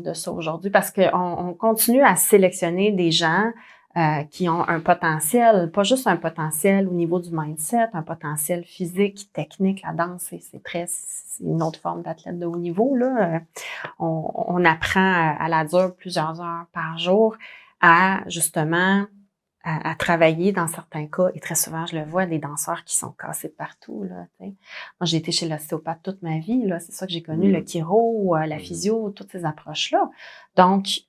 [SPEAKER 2] de ça aujourd'hui, parce qu'on continue à sélectionner des gens qui ont un potentiel, pas juste un potentiel au niveau du mindset, un potentiel physique, technique. La danse, c'est une autre forme d'athlète de haut niveau, là. On apprend à la dure plusieurs heures par jour à, justement, à travailler dans certains cas. Et très souvent, je le vois, des danseurs qui sont cassés de partout, là, tu sais. Moi, j'ai été chez l'ostéopathe toute ma vie, là. C'est ça que j'ai connu, le chiro, la physio, toutes ces approches-là. Donc,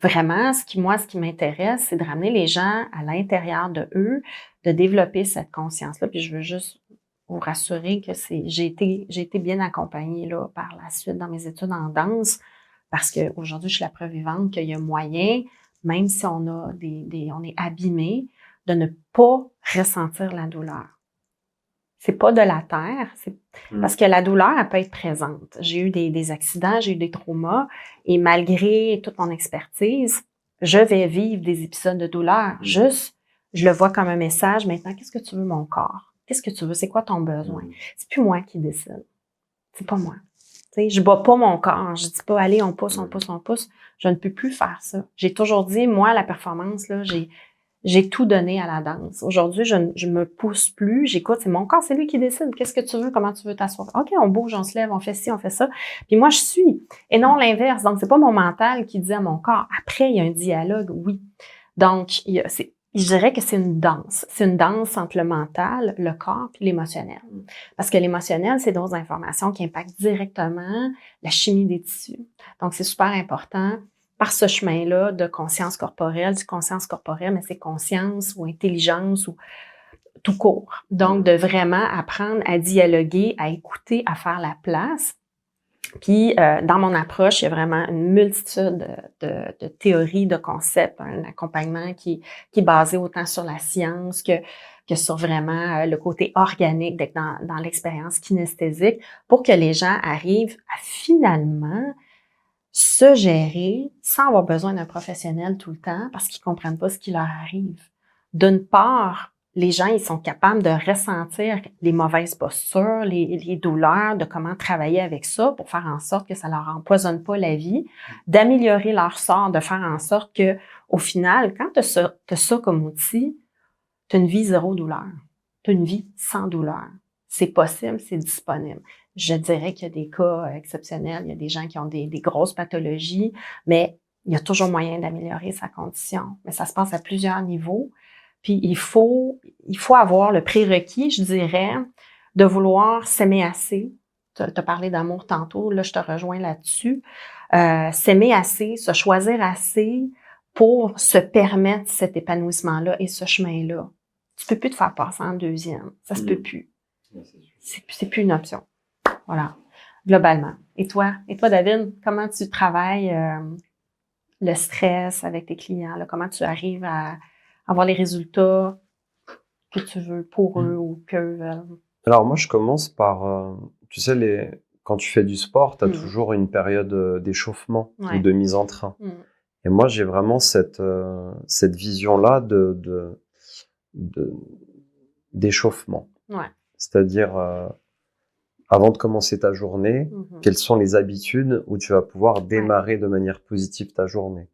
[SPEAKER 2] vraiment, ce qui m'intéresse, c'est de ramener les gens à l'intérieur de eux, de développer cette conscience-là. Puis je veux juste vous rassurer que j'ai été bien accompagnée là par la suite dans mes études en danse, parce qu'aujourd'hui, je suis la preuve vivante qu'il y a moyen, même si on est abîmé, de ne pas ressentir la douleur. C'est pas de la terre, parce que la douleur, elle peut être présente. J'ai eu des accidents, j'ai eu des traumas, et malgré toute mon expertise, je vais vivre des épisodes de douleur. Juste, je le vois comme un message. Maintenant, qu'est-ce que tu veux, mon corps? Qu'est-ce que tu veux? C'est quoi ton besoin? C'est plus moi qui décide. c'est pas moi. Tu sais, je bats pas mon corps. Je dis pas, allez, on pousse. Je ne peux plus faire ça. J'ai toujours dit, moi, la performance, là, j'ai tout donné à la danse. Aujourd'hui, je me pousse plus. J'écoute, c'est mon corps, c'est lui qui décide. Qu'est-ce que tu veux? Comment tu veux t'asseoir? OK, on bouge, on se lève, on fait ci, on fait ça. Puis moi, je suis. Et non l'inverse. Donc, c'est pas mon mental qui dit à mon corps. Après, il y a un dialogue, oui. Donc, je dirais que c'est une danse. C'est une danse entre le mental, le corps puis l'émotionnel. Parce que l'émotionnel, c'est d'autres informations qui impactent directement la chimie des tissus. Donc, c'est super important par ce chemin-là de conscience corporelle. Du conscience corporelle, mais c'est conscience ou intelligence ou tout court. Donc, de vraiment apprendre à dialoguer, à écouter, à faire la place. Puis, dans mon approche, il y a vraiment une multitude de théories, de concepts, un accompagnement qui est basé autant sur la science que sur vraiment le côté organique, d'être dans l'expérience kinesthésique, pour que les gens arrivent à finalement se gérer sans avoir besoin d'un professionnel tout le temps parce qu'ils comprennent pas ce qui leur arrive. D'une part, les gens, ils sont capables de ressentir les mauvaises postures, les douleurs, de comment travailler avec ça pour faire en sorte que ça leur empoisonne pas la vie, d'améliorer leur sort, de faire en sorte que, au final, quand tu as ça comme outil, tu as une vie zéro douleur. Tu as une vie sans douleur. C'est possible, c'est disponible. Je dirais qu'il y a des cas exceptionnels, il y a des gens qui ont des grosses pathologies, mais il y a toujours moyen d'améliorer sa condition. Mais ça se passe à plusieurs niveaux. Puis il faut avoir le prérequis, je dirais, de vouloir s'aimer assez. Tu as parlé d'amour tantôt, là je te rejoins là-dessus. S'aimer assez, se choisir assez pour se permettre cet épanouissement-là et ce chemin-là. Tu peux plus te faire passer en deuxième. Ça se peut plus. C'est plus une option. Voilà, globalement. Et toi, David, comment tu travailles le stress avec tes clients? Là? Comment tu arrives à avoir les résultats que tu veux pour eux ou qu'eux veulent?
[SPEAKER 1] Alors moi, je commence par, tu sais, quand tu fais du sport, tu as toujours une période d'échauffement ou de mise en train. Et moi, j'ai vraiment cette vision-là d'échauffement. C'est-à-dire, avant de commencer ta journée, quelles sont les habitudes où tu vas pouvoir démarrer de manière positive ta journée.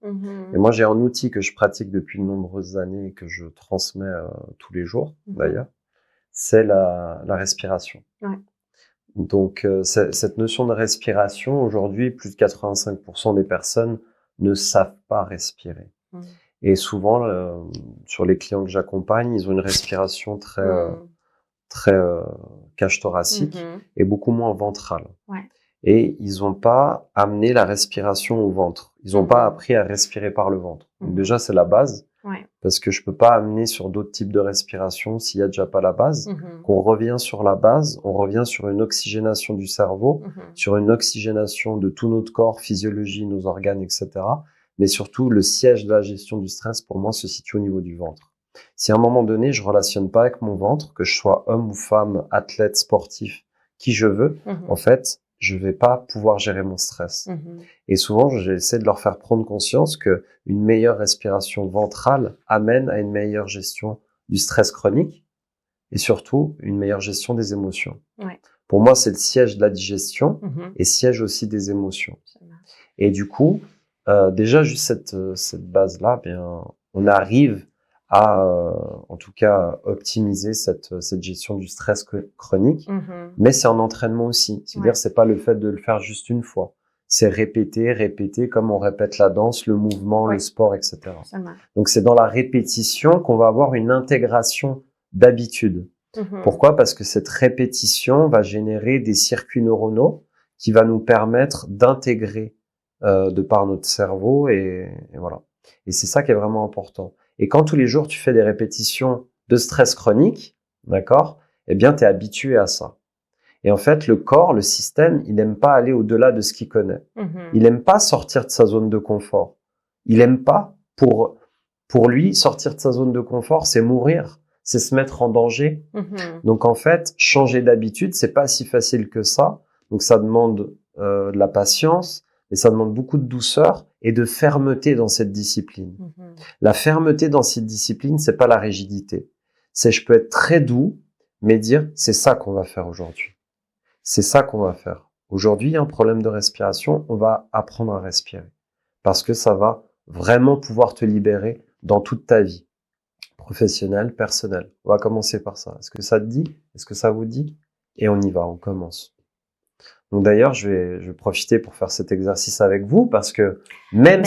[SPEAKER 1] Et moi, j'ai un outil que je pratique depuis de nombreuses années et que je transmets tous les jours, d'ailleurs, c'est la respiration. Donc, cette notion de respiration, aujourd'hui, plus de 85% des personnes ne savent pas respirer. Et souvent, sur les clients que j'accompagne, ils ont une respiration très cage thoracique et beaucoup moins ventrale. Et ils n'ont pas amené la respiration au ventre. Ils n'ont pas appris à respirer par le ventre. Donc déjà, c'est la base. Parce que je peux pas amener sur d'autres types de respiration s'il y a déjà pas la base. Qu'on revient sur la base, on revient sur une oxygénation du cerveau, sur une oxygénation de tout notre corps, physiologie, nos organes, etc. Mais surtout, le siège de la gestion du stress, pour moi, se situe au niveau du ventre. Si à un moment donné, je relationne pas avec mon ventre, que je sois homme ou femme, athlète, sportif, qui je veux, en fait, je vais pas pouvoir gérer mon stress. Et souvent, j'essaie de leur faire prendre conscience que une meilleure respiration ventrale amène à une meilleure gestion du stress chronique et surtout une meilleure gestion des émotions. Pour moi, c'est le siège de la digestion et siège aussi des émotions. Et du coup, déjà, juste cette base-là, bien, on arrive à, en tout cas, optimiser cette gestion du stress chronique. Mais c'est un entraînement aussi. C'est-à-dire, c'est pas le fait de le faire juste une fois. C'est répéter, comme on répète la danse, le mouvement, le sport, etc. Donc, c'est dans la répétition qu'on va avoir une intégration d'habitude. Pourquoi? Parce que cette répétition va générer des circuits neuronaux qui va nous permettre d'intégrer de par notre cerveau et voilà. Et c'est ça qui est vraiment important. Et quand tous les jours tu fais des répétitions de stress chronique, d'accord, eh bien t'es habitué à ça. Et en fait, le corps, le système, il aime pas aller au-delà de ce qu'il connaît. Il aime pas sortir de sa zone de confort. Il aime pas, pour lui, sortir de sa zone de confort, c'est mourir, c'est se mettre en danger. Donc en fait, changer d'habitude, c'est pas si facile que ça. Donc ça demande de la patience, et ça demande beaucoup de douceur et de fermeté dans cette discipline. La fermeté dans cette discipline, c'est pas la rigidité. C'est je peux être très doux, mais dire c'est ça qu'on va faire aujourd'hui. C'est ça qu'on va faire. aujourd'hui, il y a un problème de respiration, on va apprendre à respirer. Parce que ça va vraiment pouvoir te libérer dans toute ta vie, professionnelle, personnelle. On va commencer par ça. Est-ce que ça te dit? Est-ce que ça vous dit? Et on y va, on commence. Donc d'ailleurs, je vais profiter pour faire cet exercice avec vous parce que
[SPEAKER 2] Mais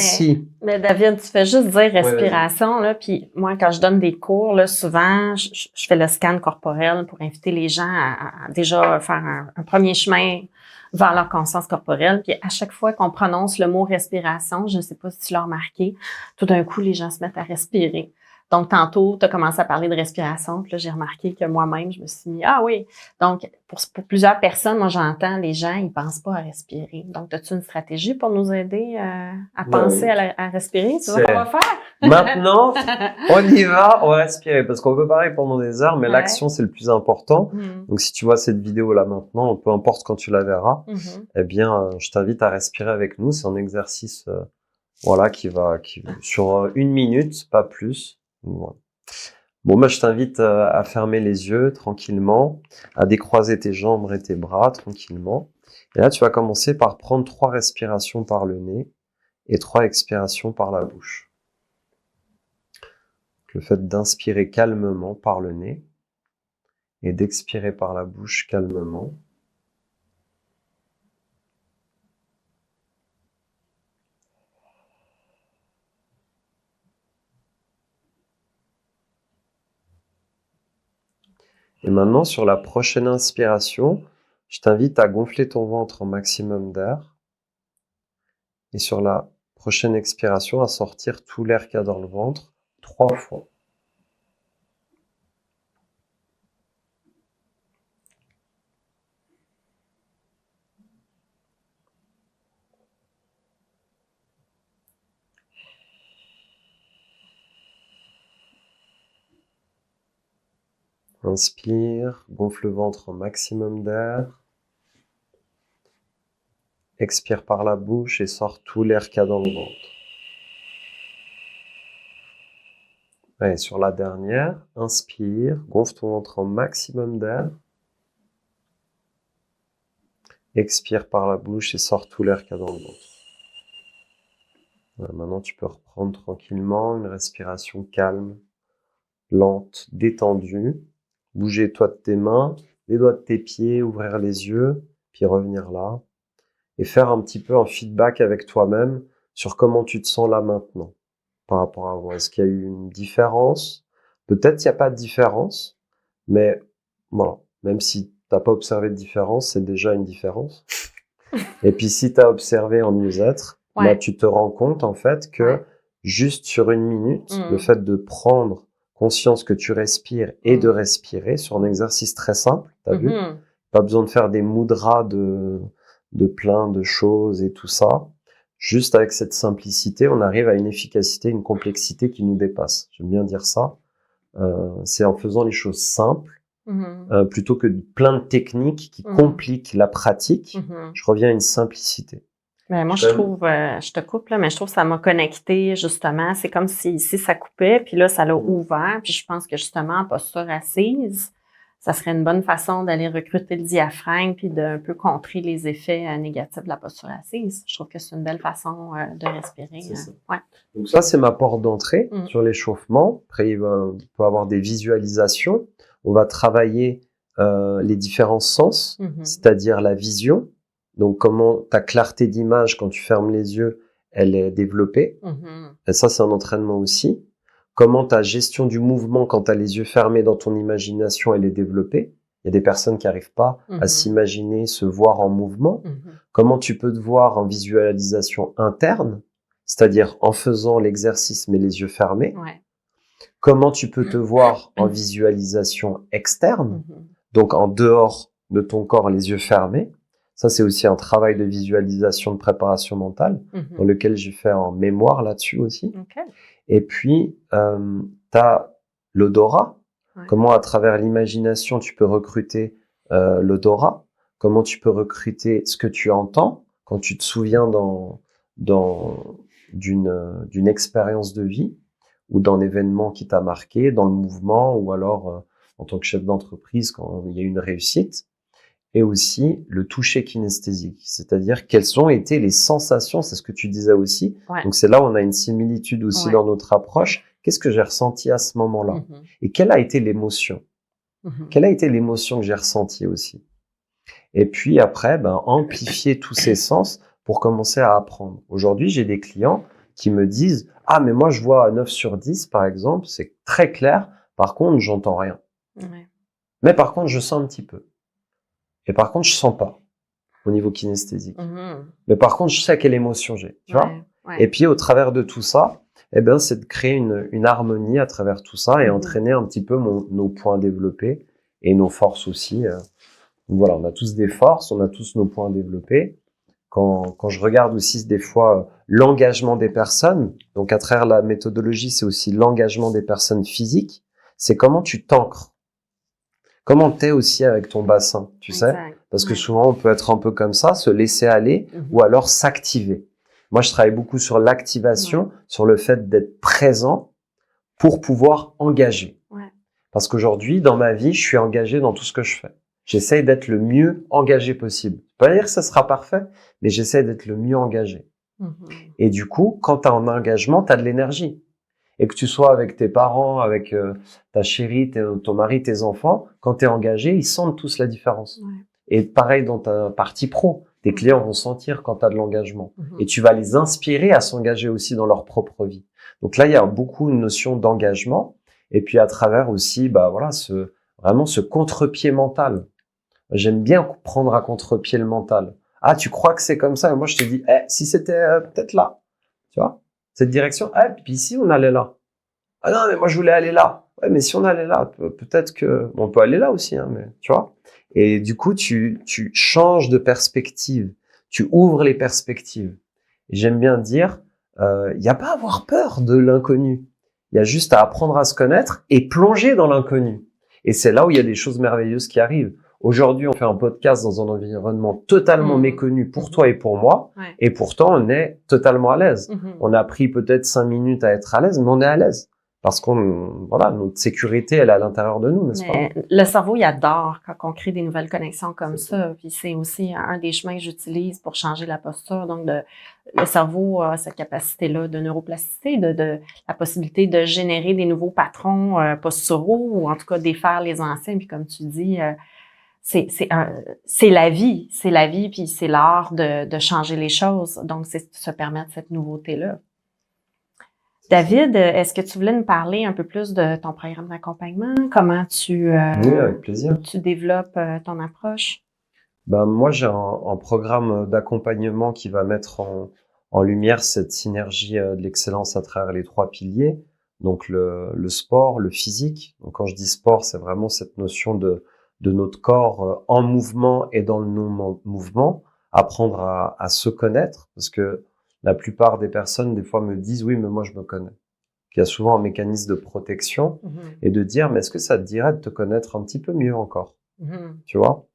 [SPEAKER 2] David, tu fais juste dire respiration, là, puis moi, quand je donne des cours, là, souvent, je fais le scan corporel pour inviter les gens à déjà faire un premier chemin vers leur conscience corporelle. Puis à chaque fois qu'on prononce le mot respiration, je ne sais pas si tu l'as remarqué, tout d'un coup, les gens se mettent à respirer. Donc, tantôt, tu as commencé à parler de respiration, puis là, j'ai remarqué que moi-même, je me suis mis, ah oui. Donc, pour plusieurs personnes, moi, j'entends, les gens, ils pensent pas à respirer. Donc, as-tu une stratégie pour nous aider à penser à respirer? Tu vois qu'on va faire?
[SPEAKER 1] Maintenant, on y va, on va respirer, parce qu'on peut parler pendant des heures, mais l'action, c'est le plus important. Donc, si tu vois cette vidéo-là maintenant, peu importe quand tu la verras, eh bien, je t'invite à respirer avec nous. C'est un exercice, qui va sur 1 minute, pas plus. Voilà. Bon, moi, je t'invite à fermer les yeux tranquillement, à décroiser tes jambes et tes bras tranquillement. Et là, tu vas commencer par prendre 3 respirations par le nez et 3 expirations par la bouche. Le fait d'inspirer calmement par le nez et d'expirer par la bouche calmement. Et maintenant, sur la prochaine inspiration, je t'invite à gonfler ton ventre au maximum d'air. Et sur la prochaine expiration, à sortir tout l'air qu'il y a dans le ventre 3 fois. Inspire, gonfle le ventre au maximum d'air. Expire par la bouche et sors tout l'air qu'il y a dans le ventre. Allez, sur la dernière, inspire, gonfle ton ventre au maximum d'air. Expire par la bouche et sors tout l'air qu'il y a dans le ventre. Voilà, maintenant, tu peux reprendre tranquillement une respiration calme, lente, détendue. Bouger-toi de tes mains, les doigts de tes pieds, ouvrir les yeux, puis revenir là. Et faire un petit peu un feedback avec toi-même sur comment tu te sens là maintenant par rapport à avant. Est-ce qu'il y a eu une différence? Peut-être qu'il n'y a pas de différence, mais voilà, même si t'as pas observé de différence, c'est déjà une différence. Et puis si tu as observé un mieux-être, là tu te rends compte en fait que juste sur 1 minute, le fait de prendre conscience que tu respires et de respirer sur un exercice très simple, t'as vu? Pas besoin de faire des mudras de plein de choses et tout ça. Juste avec cette simplicité, on arrive à une efficacité, une complexité qui nous dépasse. J'aime bien dire ça. C'est en faisant les choses simples, plutôt que plein de techniques qui compliquent la pratique. Je reviens à une simplicité.
[SPEAKER 2] Ben, moi, je trouve, je te coupe là, mais je trouve que ça m'a connecté, justement. C'est comme si ici, ça coupait, puis là, ça l'a ouvert. Puis je pense que, justement, en posture assise, ça serait une bonne façon d'aller recruter le diaphragme puis d'un peu contrer les effets négatifs de la posture assise. Je trouve que c'est une belle façon de respirer. Ouais.
[SPEAKER 1] Donc ça, c'est ma porte d'entrée sur l'échauffement. Après, il peut avoir des visualisations. On va travailler les différents sens, c'est-à-dire la vision. Donc, comment ta clarté d'image, quand tu fermes les yeux, elle est développée. Et ça, c'est un entraînement aussi. Comment ta gestion du mouvement, quand tu as les yeux fermés dans ton imagination, elle est développée. Il y a des personnes qui n'arrivent pas à s'imaginer, se voir en mouvement. Comment tu peux te voir en visualisation interne, c'est-à-dire en faisant l'exercice mais les yeux fermés. Comment tu peux te voir en visualisation externe, donc en dehors de ton corps, les yeux fermés. Ça, c'est aussi un travail de visualisation, de préparation mentale, dans lequel j'ai fait en mémoire là-dessus aussi. Et puis, tu as l'odorat. Comment, à travers l'imagination, tu peux recruter l'odorat. Comment tu peux recruter ce que tu entends quand tu te souviens d'une expérience de vie ou d'un événement qui t'a marqué, dans le mouvement, ou alors en tant que chef d'entreprise quand il y a une réussite. et aussi le toucher kinesthésique, c'est-à-dire quelles ont été les sensations, c'est ce que tu disais aussi.
[SPEAKER 2] Ouais.
[SPEAKER 1] Donc c'est là où on a une similitude aussi
[SPEAKER 2] Ouais.
[SPEAKER 1] dans notre approche. Qu'est-ce que j'ai ressenti à ce moment-là?
[SPEAKER 2] Mhm.
[SPEAKER 1] Et quelle a été l'émotion?
[SPEAKER 2] Mhm.
[SPEAKER 1] Quelle a été l'émotion que j'ai ressentie aussi? Et puis après, amplifier tous ces sens pour commencer à apprendre. Aujourd'hui, j'ai des clients qui me disent « Ah, mais moi, je vois 9 sur 10, par exemple, c'est très clair. Par contre, j'entends rien.
[SPEAKER 2] Ouais.
[SPEAKER 1] Mais par contre, je sens un petit peu. Et par contre, je sens pas au niveau kinesthésique.
[SPEAKER 2] Mhm.
[SPEAKER 1] Mais par contre, je sais quelle émotion j'ai. Tu vois?
[SPEAKER 2] Ouais.
[SPEAKER 1] Et puis, au travers de tout ça, c'est de créer une harmonie à travers tout ça et entraîner un petit peu nos points développés et nos forces aussi. Donc voilà, on a tous des forces, on a tous nos points développés. Quand je regarde aussi des fois l'engagement des personnes, donc à travers la méthodologie, c'est aussi l'engagement des personnes physiques, c'est comment tu t'ancres. Comment t'es aussi avec ton bassin, tu sais? Parce que souvent, on peut être un peu comme ça, se laisser aller ou alors s'activer. Moi, je travaille beaucoup sur l'activation, sur le fait d'être présent pour pouvoir engager.
[SPEAKER 2] Ouais.
[SPEAKER 1] Parce qu'aujourd'hui, dans ma vie, je suis engagé dans tout ce que je fais. J'essaye d'être le mieux engagé possible. Pas dire que ça sera parfait, mais j'essaie d'être le mieux engagé. Et du coup, quand tu as un engagement, tu as de l'énergie. Et que tu sois avec tes parents, avec ta chérie, ton mari, tes enfants, quand tu es engagé, ils sentent tous la différence.
[SPEAKER 2] Ouais.
[SPEAKER 1] Et pareil dans ta partie pro, tes clients vont sentir quand tu as de l'engagement. Et tu vas les inspirer à s'engager aussi dans leur propre vie. Donc là, il y a beaucoup une notion d'engagement. Et puis à travers aussi, vraiment ce contre-pied mental. J'aime bien prendre à contre-pied le mental. Ah, tu crois que c'est comme ça? Et moi, je te dis, si c'était peut-être là, tu vois, cette direction, puis ici, on allait là. Ah non, mais moi, je voulais aller là. Ouais, mais si on allait là, peut-être que on peut aller là aussi, hein, mais tu vois. Et du coup, tu changes de perspective, tu ouvres les perspectives. Et j'aime bien dire, il n'y a pas à avoir peur de l'inconnu. Il y a juste à apprendre à se connaître et plonger dans l'inconnu. Et c'est là où il y a des choses merveilleuses qui arrivent. Aujourd'hui, on fait un podcast dans un environnement totalement méconnu pour toi et pour moi.
[SPEAKER 2] Ouais.
[SPEAKER 1] Et pourtant, on est totalement à l'aise. On a pris peut-être 5 minutes à être à l'aise, mais on est à l'aise. Parce notre sécurité, elle est à l'intérieur de nous, n'est-ce pas?
[SPEAKER 2] Le cerveau, il adore quand on crée des nouvelles connexions comme ça. Puis c'est aussi un des chemins que j'utilise pour changer la posture. Donc, le cerveau a cette capacité-là de neuroplasticité, de la possibilité de générer des nouveaux patrons posturaux ou en tout cas défaire les anciens. Puis comme tu dis, c'est la vie, puis c'est l'art de changer les choses. Donc, c'est se permettre cette nouveauté-là. David, est-ce que tu voulais nous parler un peu plus de ton programme d'accompagnement? Comment
[SPEAKER 1] Oui, avec plaisir.
[SPEAKER 2] Tu développes ton approche?
[SPEAKER 1] Moi, j'ai un programme d'accompagnement qui va mettre en lumière cette synergie de l'excellence à travers les 3 piliers. Donc, le sport, le physique. Donc, quand je dis sport, c'est vraiment cette notion de notre corps en mouvement et dans le non-mouvement. Apprendre à se connaître, parce que la plupart des personnes, des fois, me disent « Oui, mais moi, je me connais ». Il y a souvent un mécanisme de protection et de dire « Mais est-ce que ça te dirait de te connaître un petit peu mieux encore ?» Tu vois,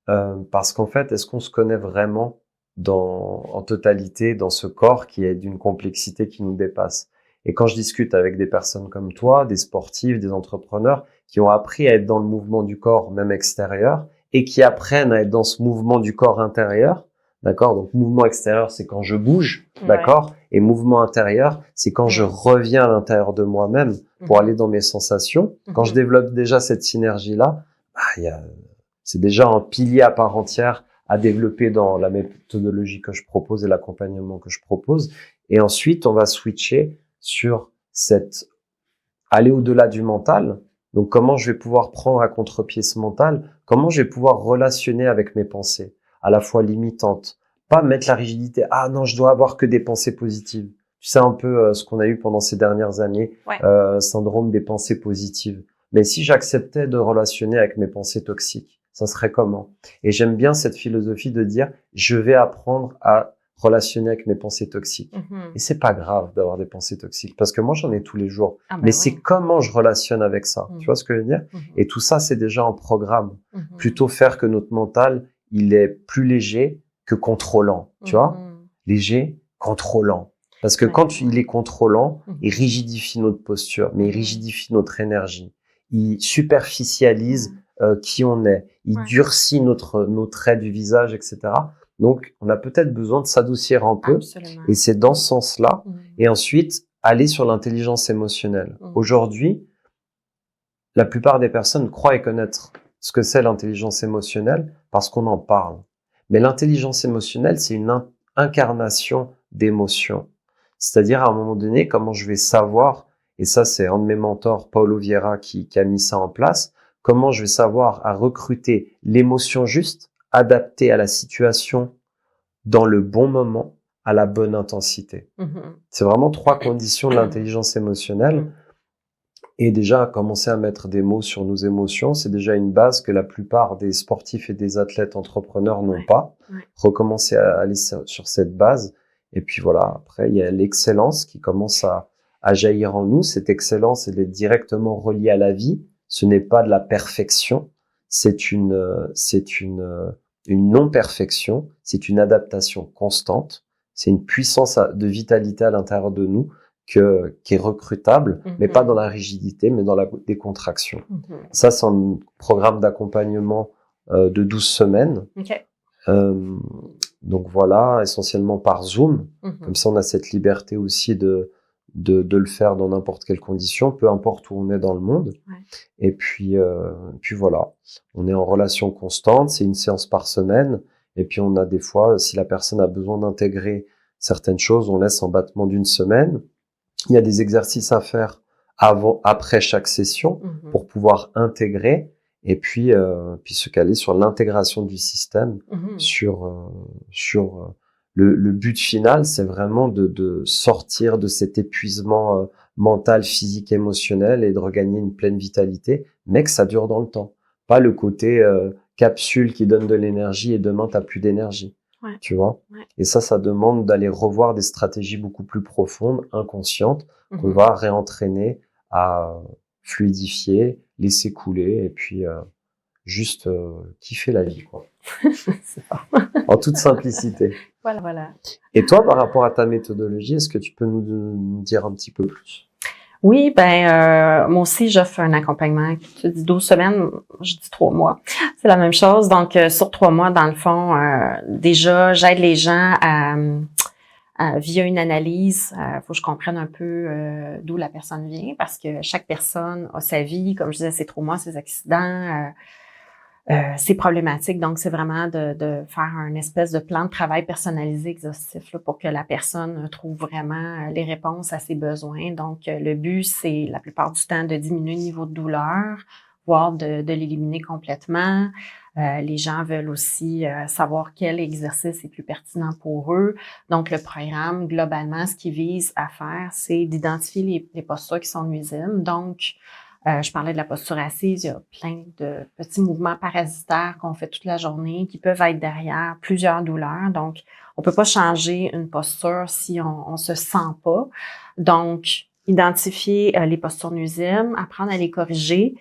[SPEAKER 1] parce qu'en fait, est-ce qu'on se connaît vraiment en totalité dans ce corps qui est d'une complexité qui nous dépasse? Et quand je discute avec des personnes comme toi, des sportifs, des entrepreneurs qui ont appris à être dans le mouvement du corps, même extérieur, et qui apprennent à être dans ce mouvement du corps intérieur, d'accord? Donc, mouvement extérieur, c'est quand je bouge, d'accord? Et mouvement intérieur, c'est quand je reviens à l'intérieur de moi-même pour aller dans mes sensations. Quand je développe déjà cette synergie-là, c'est déjà un pilier à part entière à développer dans la méthodologie que je propose et l'accompagnement que je propose. Et ensuite, on va switcher sur aller au-delà du mental. Donc, comment je vais pouvoir prendre à contre-pied ce mental? Comment je vais pouvoir relationner avec mes pensées, à la fois limitantes? Pas mettre la rigidité. Ah non, je dois avoir que des pensées positives. Tu sais un peu ce qu'on a eu pendant ces dernières années, syndrome des pensées positives. Mais si j'acceptais de relationner avec mes pensées toxiques, ça serait comment? Et j'aime bien cette philosophie de dire, je vais apprendre à relationner avec mes pensées toxiques. Et c'est pas grave d'avoir des pensées toxiques, parce que moi, j'en ai tous les jours. Mais c'est comment je relationne avec ça. Tu vois ce que je veux dire? Et tout ça, c'est déjà un programme. Plutôt faire que notre mental, il est plus léger que contrôlant. Tu vois? Léger, contrôlant. Parce que quand il est contrôlant, il rigidifie notre posture, mais il rigidifie notre énergie. Il superficialise qui on est. Il durcit nos traits du visage, etc. Donc, on a peut-être besoin de s'adoucir un peu.
[SPEAKER 2] Absolument.
[SPEAKER 1] Et c'est dans ce sens-là. Et ensuite, aller sur l'intelligence émotionnelle. Aujourd'hui, la plupart des personnes croient connaître ce que c'est l'intelligence émotionnelle parce qu'on en parle. Mais l'intelligence émotionnelle, c'est une incarnation d'émotion. C'est-à-dire, à un moment donné, comment je vais savoir, et ça, c'est un de mes mentors, Paulo Vieira, qui a mis ça en place, comment je vais savoir à recruter l'émotion juste, adaptée à la situation, dans le bon moment, à la bonne intensité. C'est vraiment 3 conditions de l'intelligence émotionnelle. Et déjà, commencer à mettre des mots sur nos émotions, c'est déjà une base que la plupart des sportifs et des athlètes entrepreneurs n'ont pas. Recommencer à aller sur cette base. Et puis voilà, après, il y a l'excellence qui commence à jaillir en nous. Cette excellence, elle est directement reliée à la vie. Ce n'est pas de la perfection. C'est une non-perfection. C'est une adaptation constante. C'est une puissance de vitalité à l'intérieur de nous qui est recrutable, mais pas dans la rigidité, mais dans la décontraction. Ça, c'est un programme d'accompagnement de 12 semaines. Donc voilà, essentiellement par Zoom. Comme ça, on a cette liberté aussi de le faire dans n'importe quelle condition, peu importe où on est dans le monde. Et puis voilà, on est en relation constante, c'est une séance par semaine. Et puis on a des fois, si la personne a besoin d'intégrer certaines choses, on laisse en battement d'1 semaine. Il y a des exercices à faire après chaque session pour pouvoir intégrer et puis se caler sur l'intégration du système, sur le but final, c'est vraiment de sortir de cet épuisement mental, physique, émotionnel et de regagner une pleine vitalité, mais que ça dure dans le temps. Pas le côté capsule qui donne de l'énergie et demain t'as plus d'énergie. Tu vois. Et ça demande d'aller revoir des stratégies beaucoup plus profondes, inconscientes, qu'on va réentraîner à fluidifier, laisser couler et puis juste kiffer la vie, quoi. En toute simplicité.
[SPEAKER 2] Voilà.
[SPEAKER 1] Et toi, par rapport à ta méthodologie, est-ce que tu peux nous dire un petit peu plus?
[SPEAKER 2] Oui, moi aussi, j'offre un accompagnement. Tu dis 12 semaines, je dis 3 mois. C'est la même chose. Donc, sur 3 mois, dans le fond, déjà, j'aide les gens via une analyse. Faut que je comprenne un peu d'où la personne vient, parce que chaque personne a sa vie. Comme je disais, ses traumas, ses accidents, ses problématiques. Donc, c'est vraiment de faire un espèce de plan de travail personnalisé, exhaustif, là, pour que la personne trouve vraiment les réponses à ses besoins. Donc, le but, c'est la plupart du temps de diminuer le niveau de douleur, voire de l'éliminer complètement. Les gens veulent aussi savoir quel exercice est plus pertinent pour eux. Donc, le programme, globalement, ce qu'il vise à faire, c'est d'identifier les postures qui sont nuisibles. Donc, je parlais de la posture assise, il y a plein de petits mouvements parasitaires qu'on fait toute la journée qui peuvent être derrière plusieurs douleurs. Donc, on peut pas changer une posture si on se sent pas. Donc, identifier les postures nuisibles, apprendre à les corriger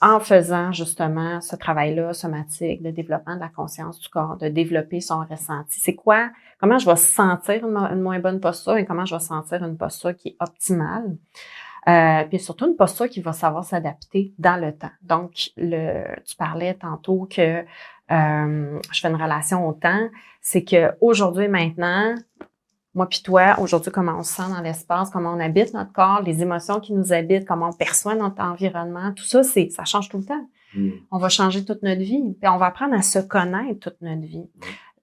[SPEAKER 2] en faisant justement ce travail-là somatique de développement de la conscience du corps, de développer son ressenti. C'est quoi? Comment je vais sentir une moins bonne posture et comment je vais sentir une posture qui est optimale? Puis surtout une posture qui va savoir s'adapter dans le temps. Donc, tu parlais tantôt que je fais une relation au temps. C'est que aujourd'hui, maintenant, moi puis toi, aujourd'hui, comment on se sent dans l'espace, comment on habite notre corps, les émotions qui nous habitent, comment on perçoit notre environnement, tout ça, ça change tout le temps. On va changer toute notre vie. Puis on va apprendre à se connaître toute notre vie.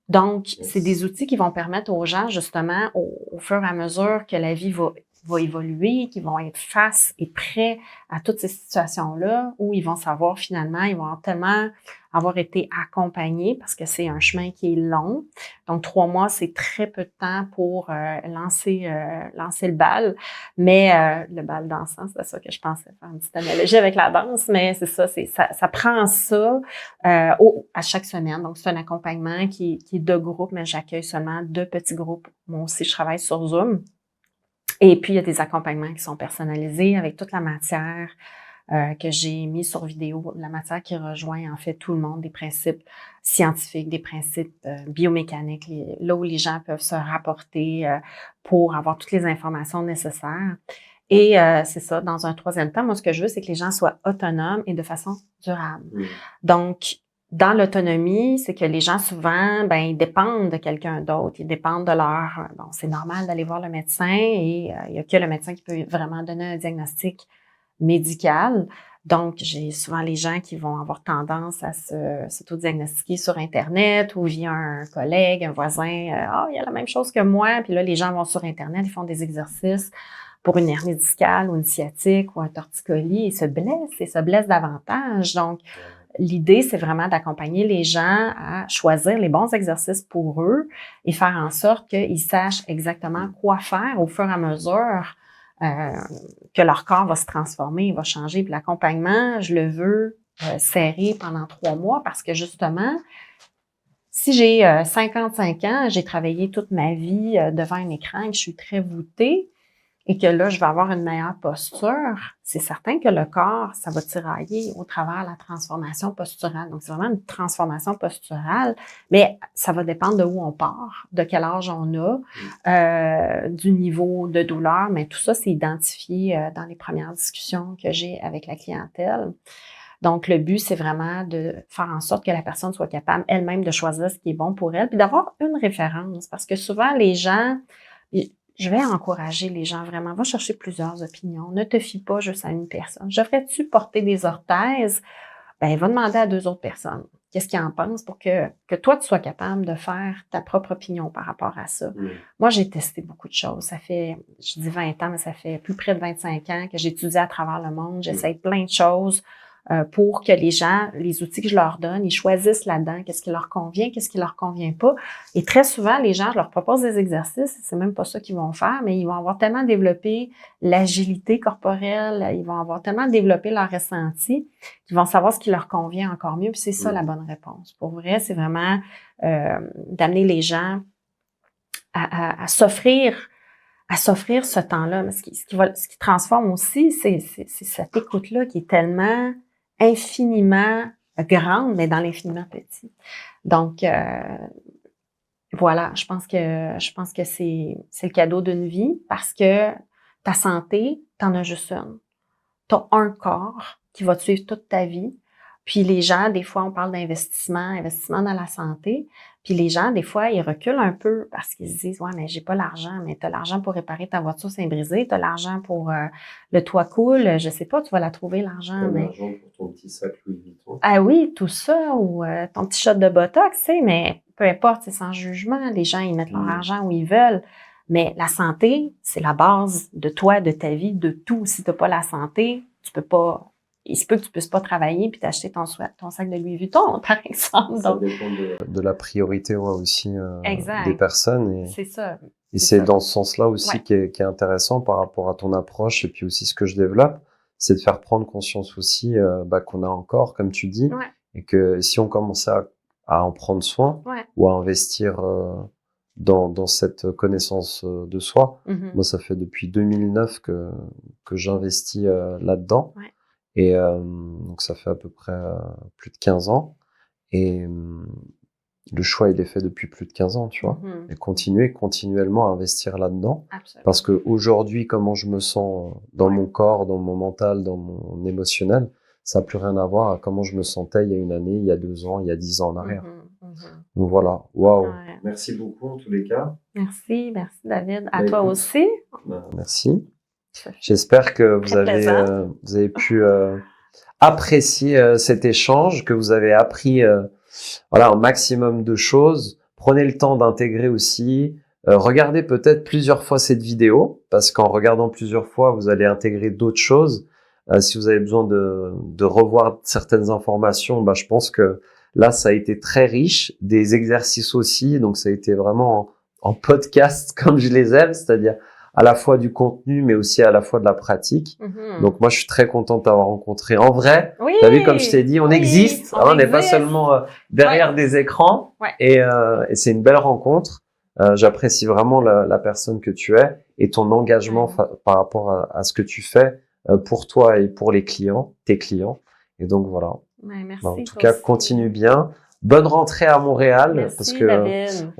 [SPEAKER 2] Donc, c'est des outils qui vont permettre aux gens, justement, au fur et à mesure que la vie va évoluer, qui vont être face et prêts à toutes ces situations-là, où ils vont savoir finalement, ils vont tellement avoir été accompagnés parce que c'est un chemin qui est long. Donc, 3 mois, c'est très peu de temps pour lancer le bal. Mais le bal dansant, c'est ça que je pensais faire une petite analogie avec la danse, mais c'est ça, ça prend ça à chaque semaine. Donc, c'est un accompagnement qui est de groupe, mais j'accueille seulement 2 petits groupes. Moi aussi, je travaille sur Zoom. Et puis, il y a des accompagnements qui sont personnalisés avec toute la matière que j'ai mis sur vidéo, la matière qui rejoint en fait tout le monde, des principes scientifiques, des principes biomécaniques, là où les gens peuvent se rapporter pour avoir toutes les informations nécessaires. Et c'est ça, dans un troisième temps, moi, ce que je veux, c'est que les gens soient autonomes et de façon durable. Donc, dans l'autonomie, c'est que les gens, souvent, ils dépendent de quelqu'un d'autre. Ils dépendent de leur... Bon, c'est normal d'aller voir le médecin et il n'y a que le médecin qui peut vraiment donner un diagnostic médical. Donc, j'ai souvent les gens qui vont avoir tendance à s'auto-diagnostiquer sur Internet ou via un collègue, un voisin. Il y a la même chose que moi. Puis là, les gens vont sur Internet, ils font des exercices pour une hernie discale ou une sciatique ou un torticolis et se blessent davantage. Donc, l'idée, c'est vraiment d'accompagner les gens à choisir les bons exercices pour eux et faire en sorte qu'ils sachent exactement quoi faire au fur et à mesure que leur corps va se transformer, va changer. Puis l'accompagnement, je le veux serré pendant 3 mois parce que justement, si j'ai 55 ans, j'ai travaillé toute ma vie devant un écran et que je suis très voûtée et que là, je vais avoir une meilleure posture, c'est certain que le corps, ça va tirailler au travers de la transformation posturale. Donc, c'est vraiment une transformation posturale, mais ça va dépendre de où on part, de quel âge on a, du niveau de douleur, mais tout ça, c'est identifié dans les premières discussions que j'ai avec la clientèle. Donc, le but, c'est vraiment de faire en sorte que la personne soit capable elle-même de choisir ce qui est bon pour elle, puis d'avoir une référence, parce que souvent, les gens... Je vais encourager les gens vraiment. Va chercher plusieurs opinions. Ne te fie pas juste à une personne. Je devrais-tu porter des orthèses? Va demander à 2 autres personnes. Qu'est-ce qu'ils en pensent pour que toi, tu sois capable de faire ta propre opinion par rapport à ça. Moi, j'ai testé beaucoup de choses. Ça fait, je dis 20 ans, mais ça fait plus près de 25 ans que j'étudie à travers le monde. J'essaie plein de choses pour que les gens, les outils que je leur donne, ils choisissent là-dedans qu'est-ce qui leur convient, qu'est-ce qui leur convient pas. Et très souvent, les gens, je leur propose des exercices, c'est même pas ça qu'ils vont faire, mais ils vont avoir tellement développé l'agilité corporelle, ils vont avoir tellement développé leur ressenti qu'ils vont savoir ce qui leur convient encore mieux. Puis c'est ça la bonne réponse. Pour vrai, c'est vraiment d'amener les gens à s'offrir ce temps-là. Mais ce qui transforme aussi, c'est cette écoute-là qui est tellement infiniment grande, mais dans l'infiniment petit. Donc, voilà, je pense que c'est le cadeau d'une vie parce que ta santé, t'en as juste une. T'as un corps qui va te suivre toute ta vie. Puis les gens, des fois, on parle investissement dans la santé. Puis les gens, des fois, ils reculent un peu parce qu'ils se disent « Ouais, mais j'ai pas l'argent. » Mais t'as l'argent pour réparer ta voiture, c'est brisé. T'as l'argent pour le toit coule. Je sais pas, tu vas la trouver, l'argent.
[SPEAKER 1] T'as l'argent pour ton petit sac Louis Vuitton.
[SPEAKER 2] Ah oui, tout ça. Ou ton petit shot de Botox, tu sais. Mais peu importe, c'est sans jugement. Les gens, ils mettent leur argent où ils veulent. Mais la santé, c'est la base de toi, de ta vie, de tout. Si t'as pas la santé, tu peux pas... Il se peut que tu puisses pas travailler puis t'acheter ton sac de Louis Vuitton, par exemple.
[SPEAKER 1] Ça dépend de la priorité aussi
[SPEAKER 2] exact.
[SPEAKER 1] Des personnes.
[SPEAKER 2] C'est ça.
[SPEAKER 1] Et c'est dans ce sens-là aussi qui est intéressant par rapport à ton approche et puis aussi ce que je développe, c'est de faire prendre conscience aussi qu'on a encore, comme tu dis, et que si on commençait à en prendre soin ou à investir dans cette connaissance de soi, moi ça fait depuis 2009 que j'investis là-dedans. Et donc ça fait à peu près plus de 15 ans. Et le choix, il est fait depuis plus de 15 ans, tu vois. Et continuer continuellement à investir là-dedans.
[SPEAKER 2] Absolument.
[SPEAKER 1] Parce que aujourd'hui, comment je me sens dans mon corps, dans mon mental, dans mon émotionnel, ça n'a plus rien à voir à comment je me sentais il y a une année, il y a 2 ans, il y a 10 ans en arrière. Donc voilà. Waouh. Merci beaucoup en tous les cas.
[SPEAKER 2] Merci David. À toi aussi.
[SPEAKER 1] Merci. J'espère que vous avez pu apprécier cet échange, que vous avez appris un maximum de choses. Prenez le temps d'intégrer aussi. Regardez peut-être plusieurs fois cette vidéo, parce qu'en regardant plusieurs fois, vous allez intégrer d'autres choses. Si vous avez besoin de revoir certaines informations, je pense que là, ça a été très riche. Des exercices aussi, donc ça a été vraiment en podcast comme je les aime, c'est-à-dire à la fois du contenu, mais aussi à la fois de la pratique. Donc moi, je suis très content de t'avoir rencontré en vrai.
[SPEAKER 2] Oui,
[SPEAKER 1] t'as vu, comme je t'ai dit, on existe. On n'est pas seulement derrière des écrans. Et c'est une belle rencontre. J'apprécie vraiment la personne que tu es et ton engagement par rapport à ce que tu fais pour toi et pour les clients, tes clients. Et donc voilà.
[SPEAKER 2] Merci.
[SPEAKER 1] En tout cas, continue bien. Bonne rentrée à Montréal.
[SPEAKER 2] Merci,
[SPEAKER 1] parce que
[SPEAKER 2] David.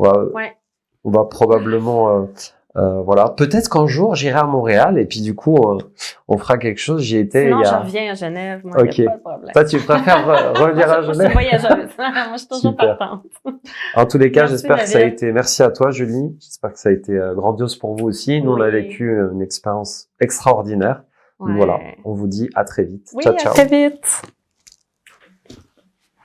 [SPEAKER 1] on va probablement Voilà, peut-être qu'un jour j'irai à Montréal et puis du coup on fera quelque chose. J'y étais
[SPEAKER 2] Sinon,
[SPEAKER 1] il y
[SPEAKER 2] je
[SPEAKER 1] a...
[SPEAKER 2] reviens à Genève, moi,
[SPEAKER 1] Ok.
[SPEAKER 2] il n'y a pas de problème.
[SPEAKER 1] Toi, tu préfères revenir à
[SPEAKER 2] Je suis
[SPEAKER 1] Genève?
[SPEAKER 2] voyageuse. Moi, je suis toujours
[SPEAKER 1] Super.
[SPEAKER 2] partante.
[SPEAKER 1] En tous les cas,
[SPEAKER 2] Merci,
[SPEAKER 1] j'espère que ça a
[SPEAKER 2] David.
[SPEAKER 1] été... Merci à toi, Julie. J'espère que ça a été grandiose pour vous aussi. Nous, on a
[SPEAKER 2] Oui.
[SPEAKER 1] vécu une expérience extraordinaire.
[SPEAKER 2] Ouais.
[SPEAKER 1] Voilà, on vous dit à très vite.
[SPEAKER 2] Oui,
[SPEAKER 1] Ciao,
[SPEAKER 2] à
[SPEAKER 1] ciao.
[SPEAKER 2] très vite.